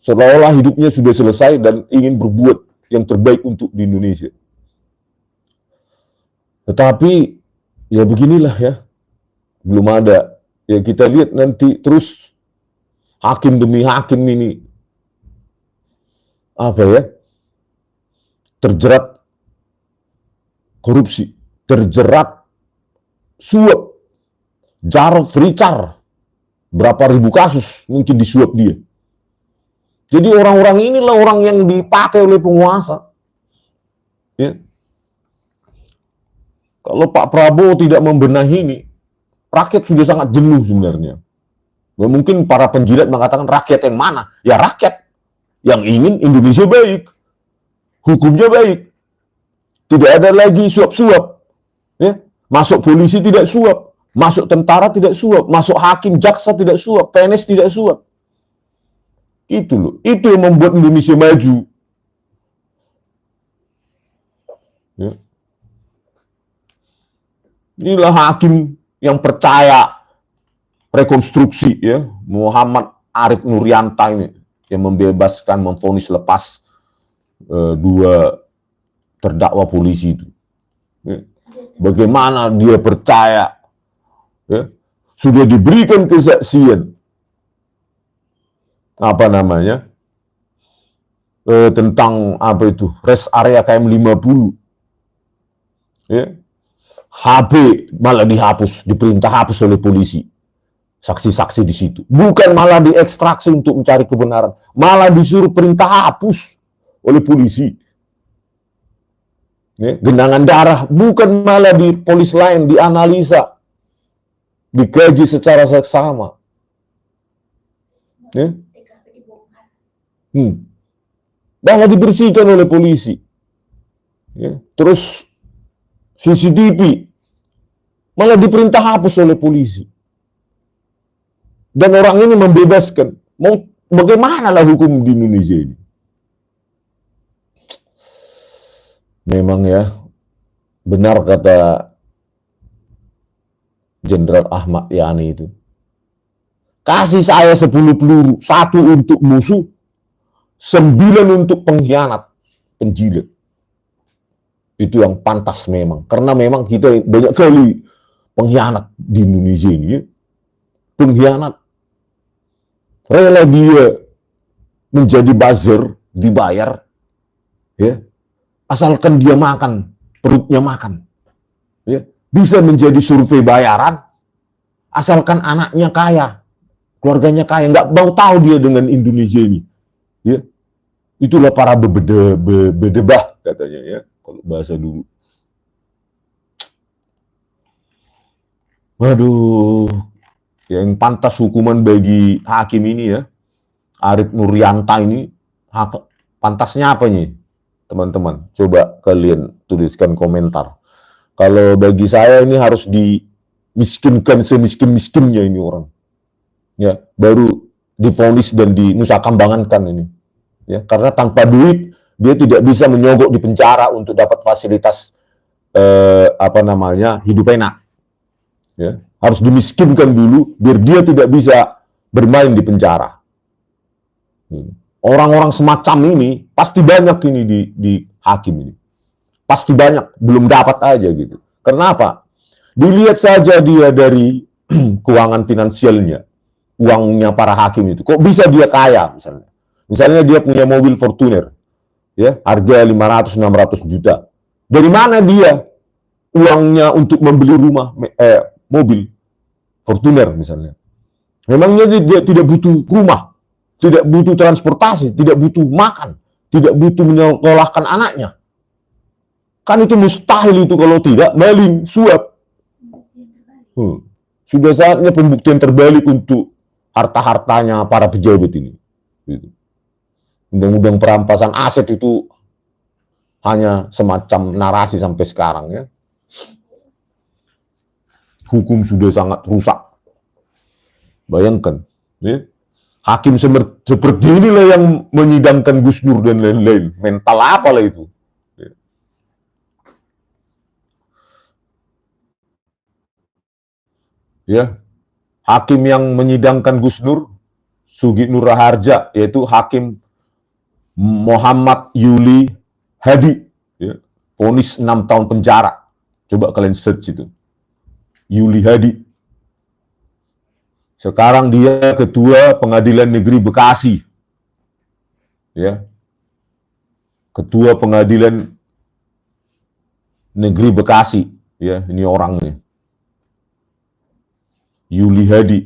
Seolah-olah hidupnya sudah selesai dan ingin berbuat yang terbaik untuk di Indonesia. Tetapi ya beginilah ya. Belum ada. Ya kita lihat nanti terus hakim demi hakim ini terjerat korupsi, terjerat suap. Jarod Richard, berapa ribu kasus mungkin disuap dia. Jadi orang-orang inilah orang yang dipakai oleh penguasa. Ya. Kalau Pak Prabowo tidak membenahi ini, rakyat sudah sangat jenuh sebenarnya. Mungkin para penjilat mengatakan rakyat yang mana? Ya rakyat yang ingin Indonesia baik, hukumnya baik, tidak ada lagi suap-suap. Ya. Masuk polisi tidak suap. Masuk tentara tidak suap, masuk hakim, jaksa tidak suap, PNS tidak suap. Itu loh, itu yang membuat Indonesia maju. Ya. Inilah hakim yang percaya rekonstruksi ya, Muhammad Arif Nurianta ini yang membebaskan, memvonis lepas dua terdakwa polisi itu. Ya. Bagaimana dia percaya? Ya, sudah diberikan kesaksian tentang rest area KM50. Ya, HP malah dihapus, diperintah hapus oleh polisi. Saksi-saksi di situ. Bukan malah diekstraksi untuk mencari kebenaran. Malah disuruh perintah hapus oleh polisi. Ya, genangan darah bukan malah di polis lain dianalisa, dikaji secara seksama. Ya. Malah dibersihkan oleh polisi. Ya. Terus CCTV malah diperintah hapus oleh polisi. Dan orang ini membebaskan. Mau bagaimana lah hukum di Indonesia ini? Memang ya, benar kata Jenderal Ahmad Yani itu. Kasih saya 10 peluru, 1 untuk musuh, 9 untuk pengkhianat, penjilat. Itu yang pantas memang. Karena memang kita banyak kali pengkhianat di Indonesia ini. Ya. Pengkhianat. Rela dia menjadi buzzer, dibayar. Ya. Asalkan dia makan, perutnya makan. Ya. Bisa menjadi survei bayaran, asalkan anaknya kaya, keluarganya kaya. Nggak mau tahu dia dengan Indonesia ini. Ya. Itulah para bedebah katanya ya. Kalau bahasa dulu. Waduh, yang pantas hukuman bagi hakim ini ya, Arief Nuryanta ini, pantasnya apa nih, teman-teman? Coba kalian tuliskan komentar. Kalau bagi saya ini harus dimiskinkan semiskin-miskinnya ini orang. Ya, baru divonis dan dinusakambangankan ini. Ya, karena tanpa duit dia tidak bisa menyogok di penjara untuk dapat fasilitas hidup enak. Ya, harus dimiskinkan dulu biar dia tidak bisa bermain di penjara. Orang-orang semacam ini pasti banyak ini di hakim ini. Pasti banyak, belum dapat aja gitu. Kenapa? Dilihat saja dia dari keuangan finansialnya, uangnya para hakim itu. Kok bisa dia kaya misalnya? Misalnya dia punya mobil Fortuner. Ya, harga 500-600 juta. Dari mana dia uangnya untuk membeli mobil Fortuner misalnya? Memangnya dia tidak butuh rumah, tidak butuh transportasi, tidak butuh makan, tidak butuh menyekolahkan anaknya. Kan itu mustahil itu kalau tidak maling, suap. Sudah saatnya pembuktian terbalik untuk harta-hartanya para pejabat ini. Gitu. Undang-undang perampasan aset itu hanya semacam narasi sampai sekarang ya. Hukum sudah sangat rusak. Bayangkan, ya. Hakim seperti inilah yang menyidangkan Gus Nur dan lain-lain. Mental apalah itu? Ya, hakim yang menyidangkan Gus Nur, Sugi Nur Raharja, yaitu Hakim Muhammad Yuli Hadi, ya, vonis 6 tahun penjara. Coba kalian search itu. Yuli Hadi. Sekarang dia Ketua Pengadilan Negeri Bekasi. Ya. Ketua Pengadilan Negeri Bekasi, ya, ini orangnya. Yuli Hadi.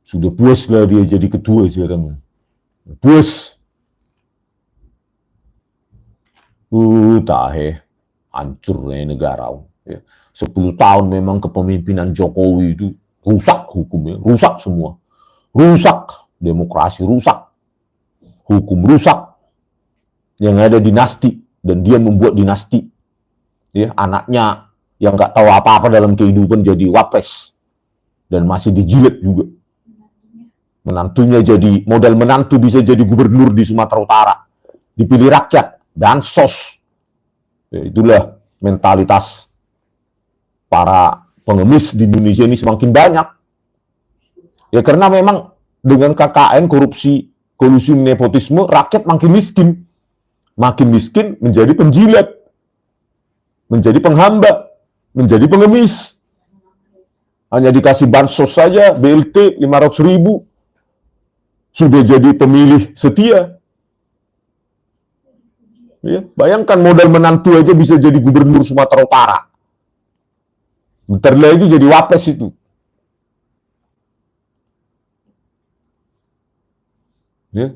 Sudah puas lah dia jadi ketua sekarang. Puas. Tahe. Hancur negara. Ya. 10 tahun memang kepemimpinan Jokowi itu rusak hukumnya. Rusak semua. Rusak demokrasi, rusak. Hukum rusak. Yang ada dinasti. Dan dia membuat dinasti. Ya, anaknya yang nggak tahu apa-apa dalam kehidupan jadi wapres. Dan masih dijilat juga. Menantunya jadi, modal menantu bisa jadi gubernur di Sumatera Utara. Dipilih rakyat, bansos. Ya, itulah mentalitas para pengemis di Indonesia ini semakin banyak. Ya karena memang dengan KKN, korupsi, kolusi, nepotisme, rakyat makin miskin. Makin miskin menjadi penjilat. Menjadi penghamba. Menjadi pengemis. Hanya dikasih bansos saja, BLT 500.000. Sudah jadi pemilih setia. Ya, bayangkan modal menantu aja bisa jadi gubernur Sumatera Utara. Bentar lagi jadi wapres itu. Ya.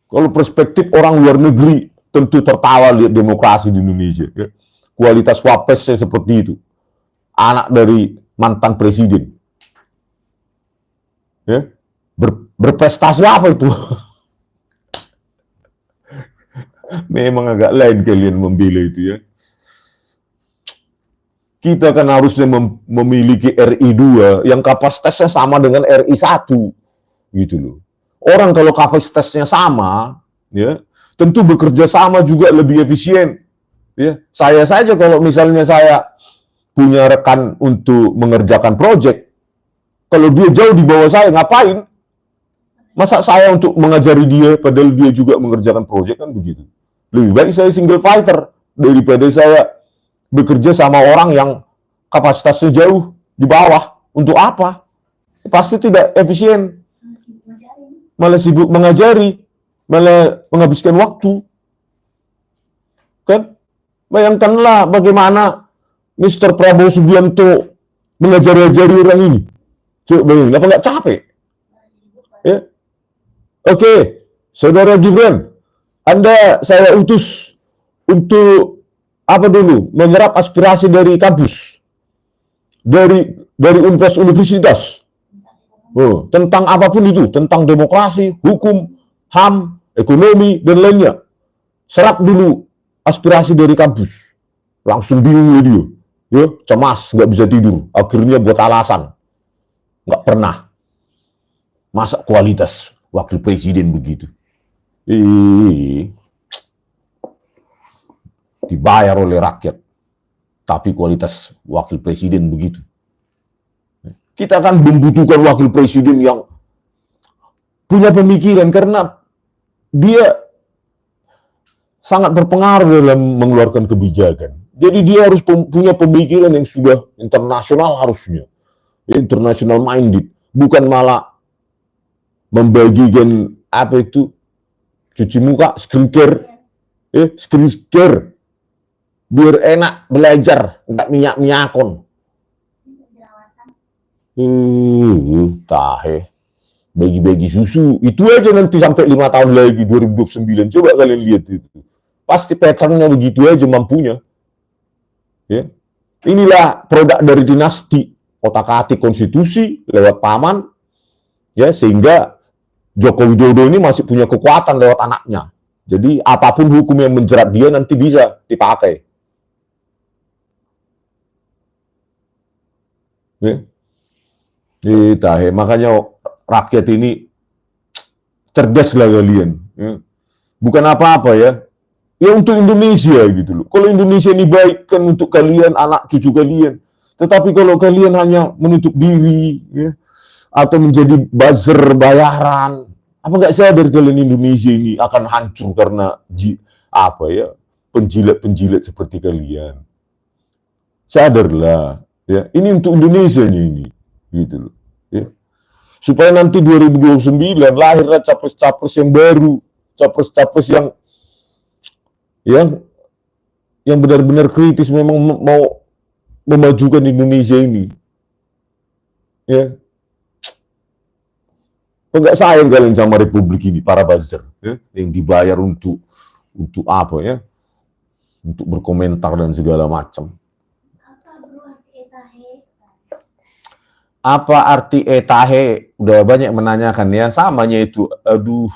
Kalau perspektif orang luar negeri tentu tertawa lihat demokrasi di Indonesia. Ya. Kualitas wapresnya seperti itu. Anak dari mantan presiden. Ya. Berprestasi apa itu? Memang agak lain kalian membela itu ya. Kita kan harusnya memiliki RI2 yang kapasitasnya sama dengan RI1 gitu loh. Orang kalau kapasitasnya sama, ya, tentu bekerja sama juga lebih efisien. Ya, saya saja kalau misalnya saya punya rekan untuk mengerjakan proyek, kalau dia jauh di bawah saya, ngapain? Masa saya untuk mengajari dia, padahal dia juga mengerjakan proyek, kan begitu. Lebih baik saya single fighter daripada saya bekerja sama orang yang kapasitasnya jauh di bawah. Untuk apa? Pasti tidak efisien. Malah sibuk mengajari, malah menghabiskan waktu. Kan? Bayangkanlah bagaimana Mr. Prabowo Subianto mengajari-ajari orang ini. Coba bayangin, apa nggak capek? Ya. Oke, Saudara Gibran, Anda saya utus untuk apa dulu? Menyerap aspirasi dari kampus, dari universitas. Oh, tentang apapun itu, tentang demokrasi, hukum, HAM, ekonomi, dan lainnya. Serap dulu aspirasi dari kampus. Langsung bingung dia. Ya, cemas, nggak bisa tidur. Akhirnya buat alasan. Nggak pernah. Masa kualitas wakil presiden begitu? Dibayar oleh rakyat. Tapi kualitas wakil presiden begitu. Kita akan membutuhkan wakil presiden yang punya pemikiran karena dia sangat berpengaruh dalam mengeluarkan kebijakan. Jadi dia harus punya pemikiran yang sudah internasional harusnya. International minded. Bukan malah membagikan apa itu, cuci muka, skincare, biar enak belajar, nggak minyak-minyakon. Tahe. Bagi-bagi susu. Itu aja nanti sampai 5 tahun lagi, 2029. Coba kalian lihat itu. Pasti patternnya begitu aja mampunya. Ya. Inilah produk dari dinasti. Otak-atik konstitusi lewat paman. Ya, sehingga Joko Widodo ini masih punya kekuatan lewat anaknya. Jadi apapun hukum yang menjerat dia nanti bisa dipakai. Ya. Makanya rakyat ini cerdaslah kalian. Ya. Bukan apa-apa ya. Ya untuk Indonesia gitu loh. Kalau Indonesia ini baik kan untuk kalian, anak cucu kalian. Tetapi kalau kalian hanya menutup diri, ya, atau menjadi buzzer bayaran, apa nggak sadar kalian Indonesia ini akan hancur karena penjilat-penjilat seperti kalian. Sadarlah, ya. Ini untuk Indonesia ini, gitu loh. Ya. Supaya nanti 2029 lahirlah capres-capres yang baru, capres-capres yang benar-benar kritis memang mau memajukan Indonesia ini. Ya. Enggak sayang kalian sama Republik ini, para buzzer, ya, yang dibayar untuk apa ya? Untuk berkomentar dan segala macam. Apa arti etahe? Udah banyak menanyakan ya, samanya itu. Aduh,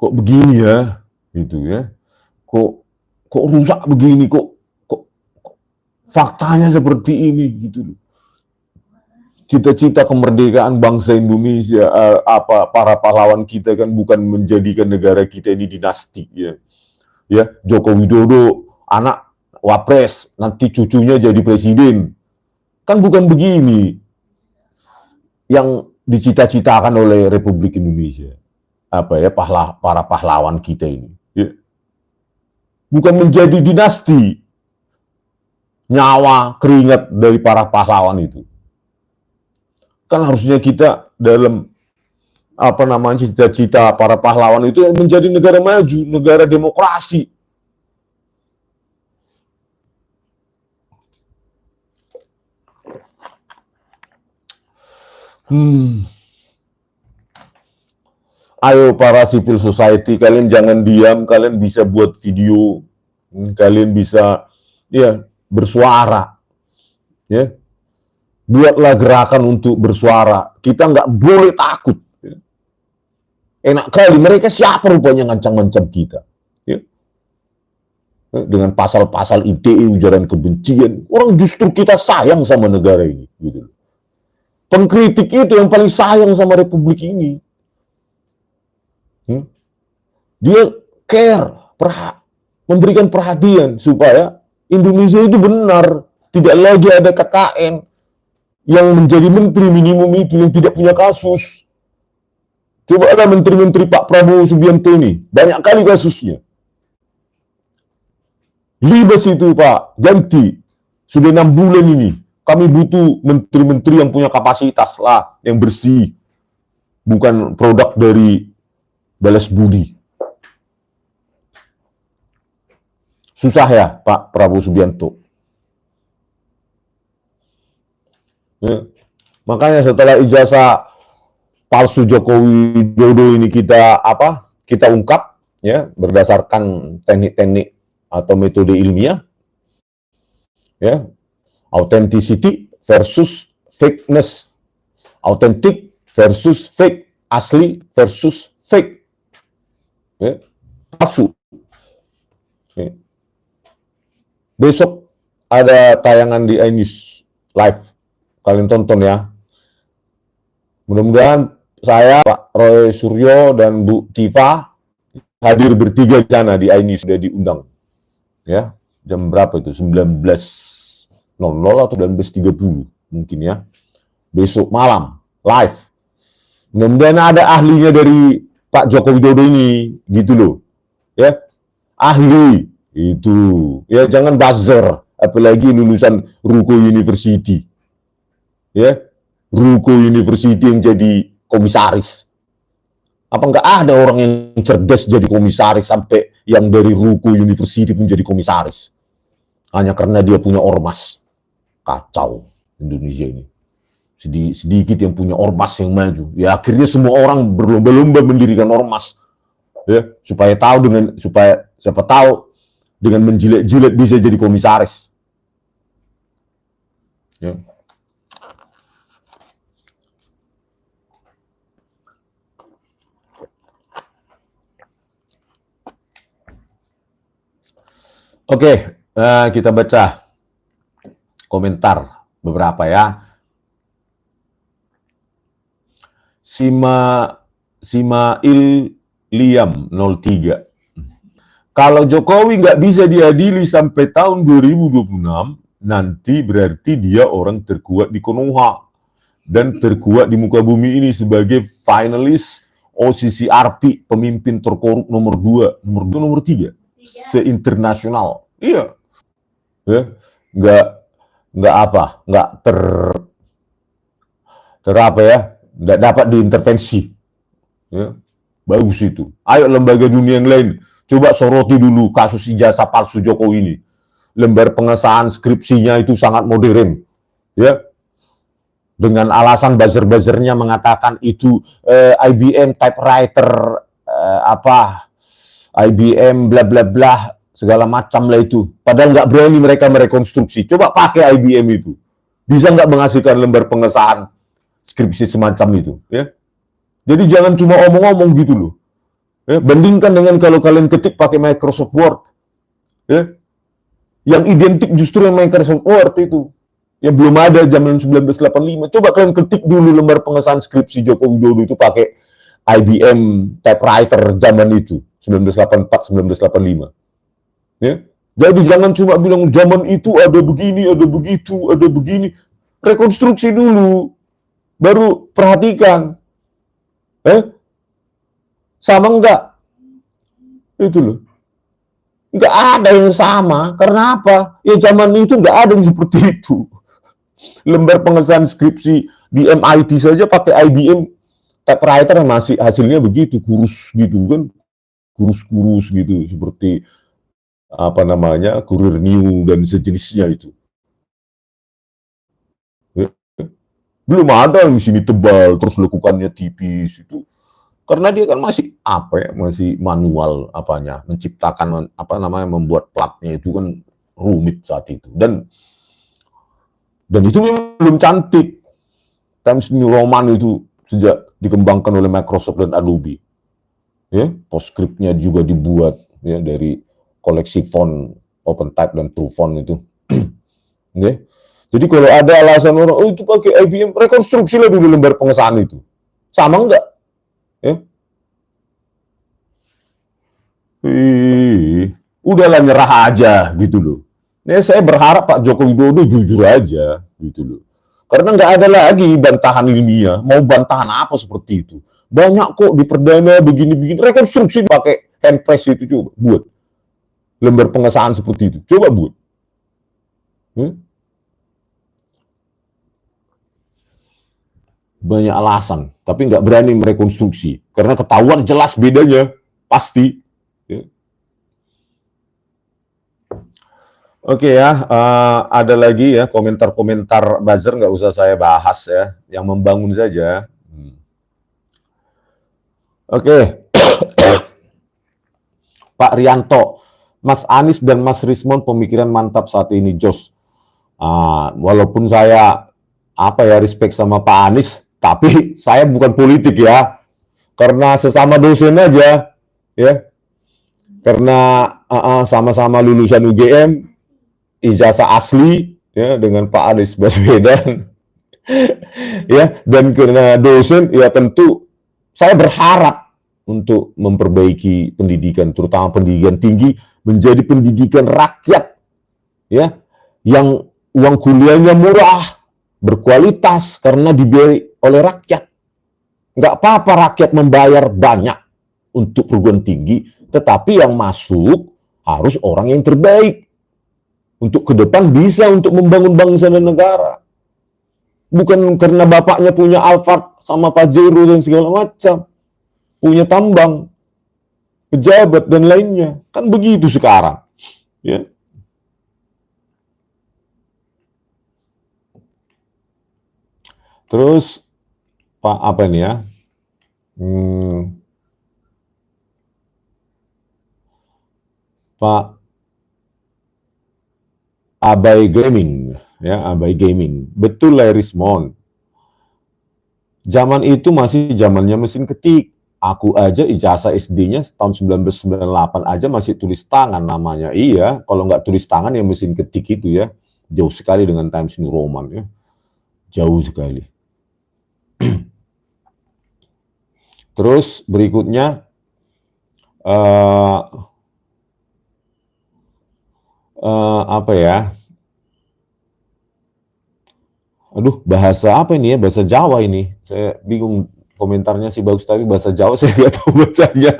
kok begini ya? Gitu ya. Kok rusak begini, kok faktanya seperti ini gitu. Cita-cita kemerdekaan bangsa Indonesia, para pahlawan kita kan bukan menjadikan negara kita ini dinasti ya. Ya, Joko Widodo anak wapres, nanti cucunya jadi presiden. Kan bukan begini yang dicita-citakan oleh Republik Indonesia. Para pahlawan kita ini. Ya. Bukan menjadi dinasti. Nyawa, keringat dari para pahlawan itu. Kan harusnya kita dalam apa namanya cita-cita para pahlawan itu menjadi negara maju, negara demokrasi. Ayo para civil society, kalian jangan diam, kalian bisa buat video, kalian bisa ya bersuara, ya buatlah gerakan untuk bersuara. Kita nggak boleh takut. Enak kali mereka siapa rupanya ngancam-ngancam kita, ya dengan pasal-pasal ITE ujaran kebencian. Orang justru kita sayang sama negara ini, gitu. Pengkritik itu yang paling sayang sama republik ini. Dia care, memberikan perhatian supaya Indonesia itu benar, tidak lagi ada KKN yang menjadi menteri minimum itu yang tidak punya kasus. Coba ada menteri-menteri Pak Prabowo Subianto ini, banyak kali kasusnya. Libas itu Pak, ganti. Sudah 6 bulan ini. Kami butuh menteri-menteri yang punya kapasitas lah, yang bersih. Bukan produk dari balas budi. Susah ya Pak Prabowo Subianto. Ya. Makanya setelah ijazah palsu Jokowi Widodo ini kita ungkap ya berdasarkan teknik-teknik atau metode ilmiah, ya, authenticity versus fakeness, authentic versus fake, asli versus fake, ya, palsu. Ya. Besok ada tayangan di iNews live, kalian tonton ya. Mudah-mudahan saya, Pak Roy Suryo dan Bu Tifa hadir bertiga di sana di iNews, sudah diundang. Ya, jam berapa itu? 19.00 atau 19.30 mungkin ya. Besok malam live. Mudah-mudahan ada ahlinya dari Pak Joko Widodo ini, gitu loh. Ya, ahli itu. Ya, jangan buzzer, apalagi lulusan Ruko University. Ya, Ruko University yang jadi komisaris. Apa enggak ada orang yang cerdas jadi komisaris sampai yang dari Ruko University pun jadi komisaris? Hanya karena dia punya ormas. Kacau Indonesia ini. Sedikit yang punya ormas yang maju. Ya akhirnya semua orang berlomba-lomba mendirikan ormas. Ya, supaya siapa tahu dengan menjilat-jilat bisa jadi komisaris. Ya. Oke, kita baca komentar beberapa ya. Simail Liam 03. Kalau Jokowi nggak bisa diadili sampai tahun 2026, nanti berarti dia orang terkuat di Konoha dan terkuat di muka bumi ini sebagai finalis OCCRP, pemimpin terkorup nomor 2, nomor 3 se-internasional. Iya. Ya, nggak nggak dapat diintervensi. Ya, bagus itu. Ayo lembaga dunia yang lain, coba soroti dulu kasus ijazah palsu Jokowi ini. Lembar pengesahan skripsinya itu sangat modern. Ya, dengan alasan buzzer-buzzernya mengatakan itu IBM typewriter IBM bla bla bla segala macam lah itu. Padahal nggak berani mereka merekonstruksi. Coba pakai IBM itu, bisa nggak menghasilkan lembar pengesahan skripsi semacam itu? Ya. Jadi jangan cuma omong-omong gitu loh. Ya, bandingkan dengan kalau kalian ketik pakai Microsoft Word. Ya. Yang identik justru yang Microsoft Word itu. Yang belum ada zaman 1985. Coba kalian ketik dulu lembar pengesahan skripsi Joko Widodo itu pakai IBM typewriter zaman itu. 1984, 1985. Ya. Jadi jangan cuma bilang zaman itu ada begini, ada begitu, ada begini. Rekonstruksi dulu. Baru perhatikan. Sama enggak? Itu loh. Enggak ada yang sama. Karena apa? Ya zaman itu enggak ada yang seperti itu. Lembar pengesahan skripsi di MIT saja pakai IBM typewriter masih hasilnya begitu, kurus gitu kan, kurus-kurus gitu, seperti apa namanya, Kurir New dan sejenisnya itu. Ya. Belum ada mesin tebal, terus lekukannya tipis itu. Karena dia kan masih apa ya, masih manual apanya, menciptakan apa namanya, membuat platnya itu kan rumit saat itu. Dan itu memang belum cantik. Times New Roman itu sejak dikembangkan oleh Microsoft dan Adobe. Ya, PostScript-nya juga dibuat ya dari koleksi font OpenType dan TrueFont itu. Ya. Jadi kalau ada alasan orang, oh itu pakai IBM, rekonstruksi lah dulu lembar pengesahan itu. Sama enggak? Ya. Udahlah nyerah aja gitu loh. Ya saya berharap Pak Joko Widodo jujur aja gitu loh. Karena nggak ada lagi bantahan ilmiah. Mau bantahan apa seperti itu? Banyak kok di perdana begini-begini. Rekonstruksi pakai handpress itu coba buat. Lembar pengesahan seperti itu. Coba buat. Banyak alasan, tapi nggak berani merekonstruksi. Karena ketahuan jelas bedanya. Pasti. Ya. Oke ya, ada lagi ya komentar-komentar buzzer, nggak usah saya bahas ya, yang membangun saja. Oke, Pak Rianto, Mas Anies dan Mas Rismon pemikiran mantap saat ini, Jos. Walaupun saya respect sama Pak Anies, tapi saya bukan politik ya, karena sesama dosen aja, ya, karena sama-sama lulusan UGM, ijazah asli ya dengan Pak Anies Baswedan, ya, dan karena dosen ya tentu saya berharap untuk memperbaiki pendidikan, terutama pendidikan tinggi menjadi pendidikan rakyat, ya, yang uang kuliahnya murah, berkualitas karena dibiayai oleh rakyat. Nggak apa-apa rakyat membayar banyak untuk perguruan tinggi, tetapi yang masuk harus orang yang terbaik untuk ke depan bisa untuk membangun bangsa dan negara. Bukan karena bapaknya punya Alphard sama Pajero dan segala macam, punya tambang, pejabat dan lainnya. Kan begitu sekarang. Ya. Terus Pak apa nih ya? Pak Abai Gaming, ya, Abai Gaming. Betul lah Rismon. Zaman itu masih zamannya mesin ketik. Aku aja ijazah SD-nya tahun 1998 aja masih tulis tangan namanya. Iya, kalau nggak tulis tangan ya mesin ketik itu ya. Jauh sekali dengan Times New Roman ya. Jauh sekali. Terus berikutnya apa ya? Aduh, bahasa apa ini ya? Bahasa Jawa ini. Saya bingung, komentarnya sih bagus, tapi bahasa Jawa saya nggak tahu bacanya.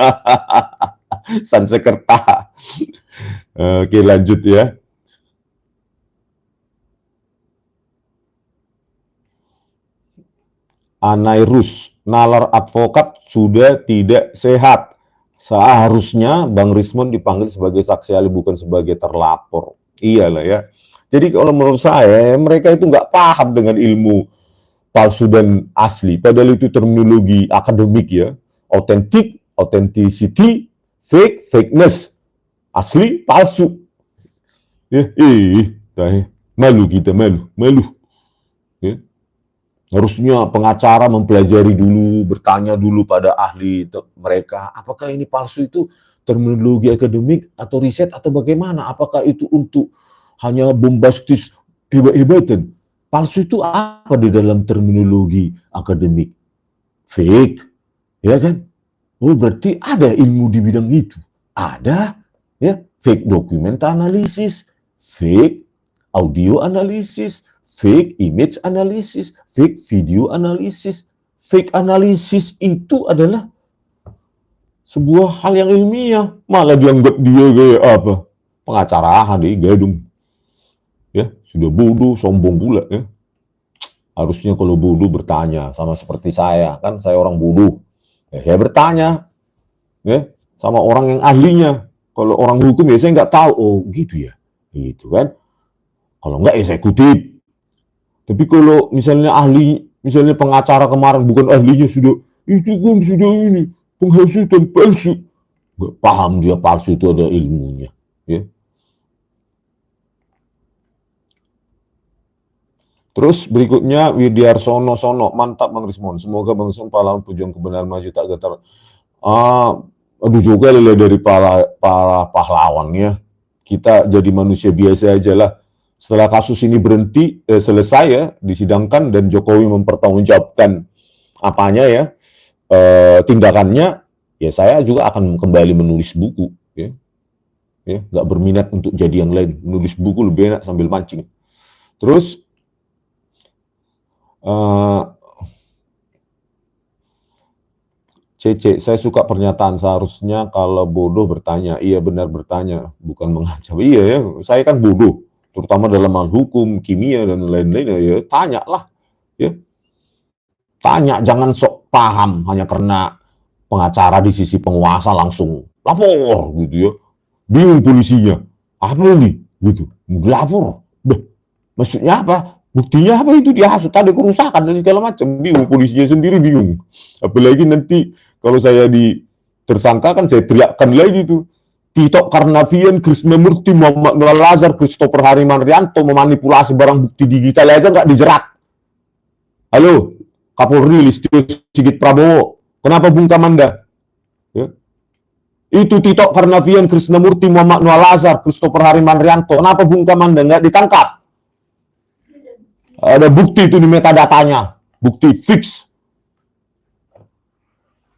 Sansekerta. Oke, lanjut ya. Anairus, nalar advokat sudah tidak sehat. Seharusnya Bang Rismon dipanggil sebagai saksi ahli, bukan sebagai terlapor. Iyalah ya. Jadi kalau menurut saya, mereka itu nggak paham dengan ilmu palsu dan asli. Padahal itu terminologi akademik ya. Authentic, authenticity, fake, fakeness. Asli, palsu. Ya, malu kita, malu. Ya. Harusnya pengacara mempelajari dulu, bertanya dulu pada ahli mereka, apakah ini palsu itu terminologi akademik atau riset atau bagaimana? Apakah itu untuk hanya bombastis hebat-hebatan? Palsu itu apa di dalam terminologi akademik? Fake, ya kan? Oh, berarti ada ilmu di bidang itu. Ada, ya, fake document analysis, fake audio analysis, fake image analysis, fake video analysis. Fake analysis itu adalah sebuah hal yang ilmiah. Malah dianggap dia kayak apa? Pengacara ahli gadung. Ya, sudah bodoh, sombong pula ya. Harusnya kalau bodoh bertanya, sama seperti saya, kan saya orang bodoh. Ya, saya bertanya, ya, sama orang yang ahlinya. Kalau orang hukum ya saya nggak tahu, oh gitu ya, gitu kan. Kalau nggak ya saya kutip. Tapi kalau misalnya ahli, misalnya pengacara kemarin bukan ahlinya sudah, itu kan sudah ini, penghasutan palsu. Nggak paham dia palsu itu ada ilmunya. Ya. Terus berikutnya Widiarsono Sono, mantap Bang Rismon. Semoga Bang Rismon pahlawan pejuang kebenaran maju tak getar. Aduh juga lele dari para pahlawan ya. Kita jadi manusia biasa aja lah. Setelah kasus ini berhenti, selesai ya, disidangkan dan Jokowi mempertanggungjawabkan apanya ya, tindakannya, ya saya juga akan kembali menulis buku. Ya. Ya, nggak berminat untuk jadi yang lain. Menulis buku lebih enak sambil mancing. Terus, Cece, saya suka pernyataan seharusnya kalau bodoh bertanya. Iya benar bertanya, bukan mengancam. Iya ya, saya kan bodoh, terutama dalam hal hukum, kimia dan lain-lain. Ya tanyalah, ya tanya, jangan sok paham hanya karena pengacara di sisi penguasa langsung lapor gitu ya. Bingung polisinya, apa ini? Gitu, lapor. Maksudnya apa? Buktinya apa itu? Dia hasut, ada kerusakan dan segala macam. Bingung, polisinya sendiri bingung. Apalagi nanti kalau saya tersangka kan saya teriakkan lagi tuh. Tito Karnavian, Krisnamurti, Muhammad Nur Al-Azhar, Christopher Harimanrianto memanipulasi barang bukti digital aja nggak dijerat. Halo, Kapolri Listio Sigit Prabowo, kenapa bungkam Anda? Ya. Itu Tito Karnavian, Krisnamurti, Muhammad Nur Al-Azhar, Christopher Harimanrianto, kenapa bungkam Anda nggak ditangkap? Ada bukti itu di metadatanya, bukti fix.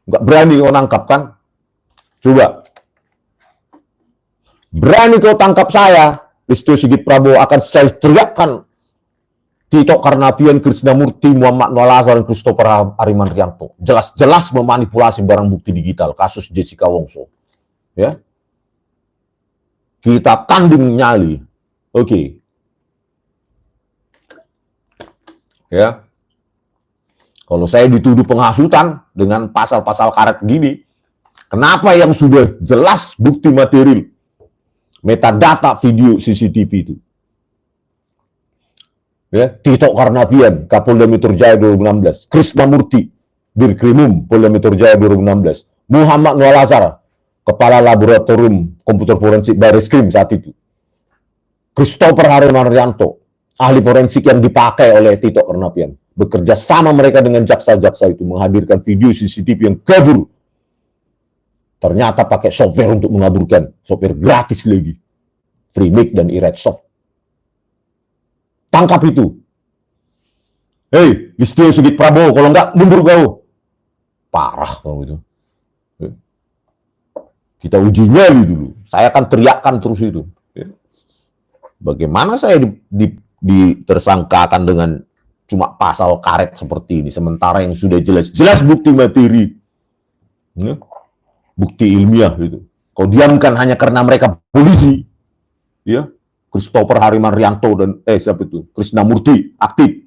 Nggak berani kau nangkap kan? Coba. Berani kau tangkap saya, Listio Sigit Prabowo, akan saya teriakkan Tito Karnavian, Krisnamurti, Muhammad Nur Al-Azhar, dan Christopher Harimanrianto. Jelas-jelas memanipulasi barang bukti digital, kasus Jessica Wongso. Ya. Kita tanding nyali. Oke. Ya. Kalau saya dituduh penghasutan dengan pasal-pasal karet gini, kenapa yang sudah jelas bukti material, metadata video CCTV itu? Ya, Tito Karnavian, Kapolda Metro Jaya 2016, Krisnamurti, Dirkrimum, Polda Metro Jaya 2016, Muhammad Nur Al-Azhar, Kepala Laboratorium Komputer Forensik Barreskrim saat itu, Christopher Harimanrianto, ahli forensik yang dipakai oleh Tito Karnavian. Bekerja sama mereka dengan jaksa-jaksa itu menghadirkan video CCTV yang kabur. Ternyata pakai software untuk mengaburkan, software gratis lagi, Freemake dan iRedsoft. Tangkap itu. Hei, Listio Sigit Prabowo, kalau enggak mundur kau. Parah kau itu. Kita uji nyali dulu. Saya akan teriakkan terus itu. Bagaimana saya ditersangkakan dengan cuma pasal karet seperti ini, sementara yang sudah jelas-jelas bukti materi, ya, bukti ilmiah itu, kau diamkan hanya karena mereka polisi, ya, Christopher Harimanrianto dan siapa itu, Krisnamurti aktif,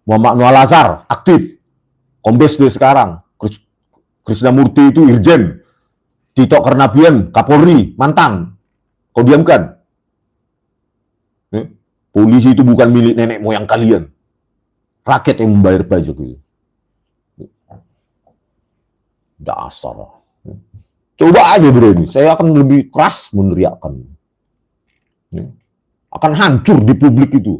Muhammad Nur Al-Azhar aktif, Kombes dia sekarang, Krisnamurti itu Irjen, Tito Karnavian Kapolri mantan, kau diamkan. Polisi itu bukan milik nenek moyang kalian. Rakyat yang membayar pajak itu. Dasar. Coba aja berani. Saya akan lebih keras meneriakkan. Akan hancur di publik itu.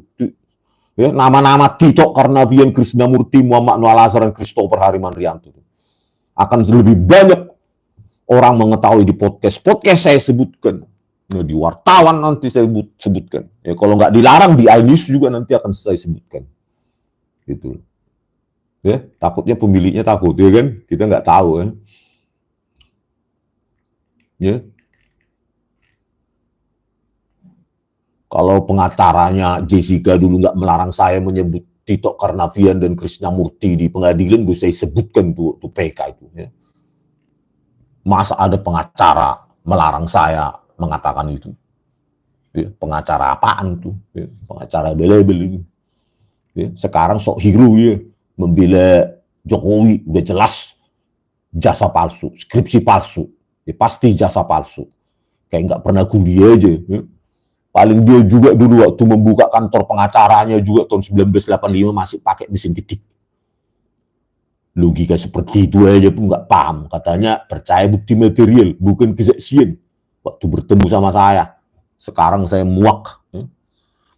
Ya, nama-nama Tito Karnavian, Krisnamurti, Muhammad Nur Al-Azhar, dan Christopher Harimanrianto. Akan lebih banyak orang mengetahui di podcast saya sebutkan. Nah, di wartawan nanti saya sebutkan. Ya, kalau nggak dilarang di iNews juga nanti akan saya sebutkan. Gitu. Ya, takutnya pemiliknya takut, ya kan? Kita nggak tahu kan. Ya. Kalau pengacaranya Jessica dulu nggak melarang saya menyebut Tito Karnavian dan Krisnamurti di pengadilan, saya sebutkan tuh PK itu. Ya. Masa ada pengacara melarang saya mengatakan itu, ya, pengacara apaan tuh, ya, pengacara bela-bela itu, Ya, sekarang sok hero ya, membela Jokowi, udah jelas jasa palsu, skripsi palsu, ya, pasti jasa palsu. Kayak nggak pernah kuliah aja. Ya. Paling dia juga dulu waktu membuka kantor pengacaranya juga tahun 1985 masih pakai mesin ketik. Logika seperti itu aja pun nggak paham. Katanya percaya bukti material, bukan kesaksian. Waktu bertemu sama saya, sekarang saya muak. Ya.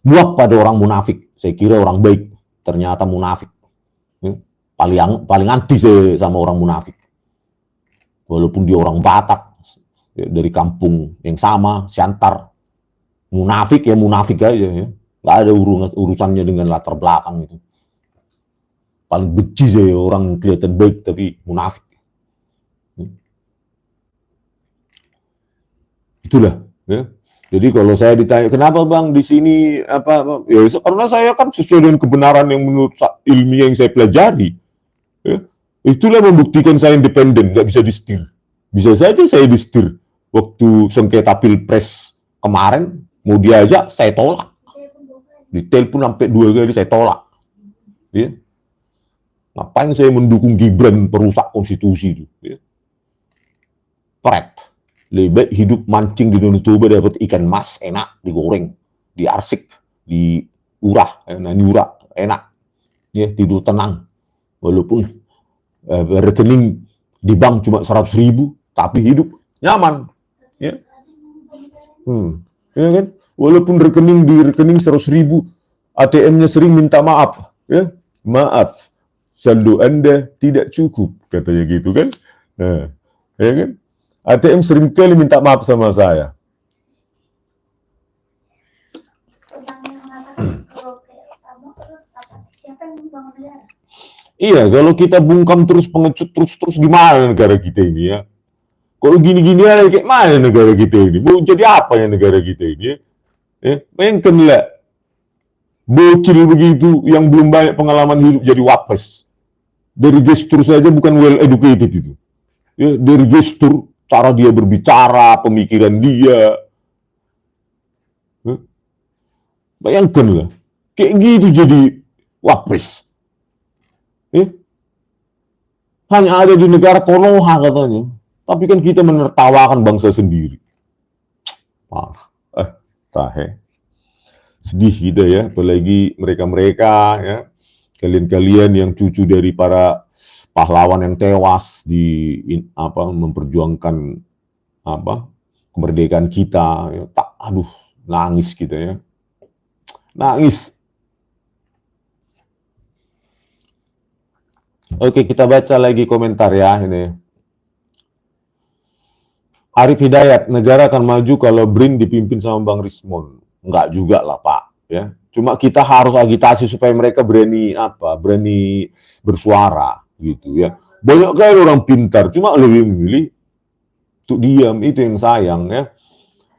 Muak pada orang munafik. Saya kira orang baik, ternyata munafik. Ya. Paling anti saya sama orang munafik. Walaupun dia orang Batak, ya, dari kampung yang sama, Siantar. Munafik ya munafik aja ya. Nggak ada urusannya dengan latar belakang itu. Paling benci saya orang kelihatan baik tapi munafik. Itulah ya. Jadi kalau saya ditanya kenapa Bang di sini apa ya karena saya kan sesuai dengan kebenaran yang menurut ilmiah yang saya pelajari. Ya. Itulah membuktikan saya independen, nggak bisa disetir. Bisa saja saya disetir. Waktu sengketa Pilpres kemarin mau diajak, saya tolak. Ditelepon sampai 2 kali, saya tolak. Ya. Ngapain saya mendukung Gibran perusak konstitusi itu? Ya. Pret. Lebih baik hidup mancing di Danau Toba dapat ikan mas, enak, digoreng, diarsik, diurah, niura, enak. Ya, tidur tenang. Walaupun rekening di bank cuma 100.000, tapi hidup nyaman. Ya. Ya kan? Walaupun di rekening 100.000, ATM-nya sering minta maaf, ya maaf, saldo Anda tidak cukup, katanya gitu kan? Nah, ya kan? ATM sering kali minta maaf sama saya. Iya, kalau kita bungkam terus pengecut terus gimana negara kita ini ya? Kalau gini-gini aja kayak mana negara kita ini? Mau jadi apa ya negara kita ini ya? Bayangkan lah, bocil begitu yang belum banyak pengalaman hidup jadi wapres. Dari gestur saja bukan well educated itu. Ya, dari gestur, cara dia berbicara, pemikiran dia. Bayangkan lah, kayak gitu jadi wapres. Hanya ada di negara Konoha katanya. Tapi kan kita menertawakan bangsa sendiri. Parah. Sedih kita ya, apalagi mereka-mereka ya, kalian-kalian yang cucu dari para pahlawan yang tewas di memperjuangkan kemerdekaan kita ya, nangis kita ya. Nangis. Oke, kita baca lagi komentar ya ini. Arif Hidayat, negara akan maju kalau BRIN dipimpin sama Bang Rismon. Enggak juga lah Pak, ya. Cuma kita harus agitasi supaya mereka berani bersuara gitu ya. Banyak kali orang pintar, cuma lebih memilih untuk diam, itu yang sayang ya.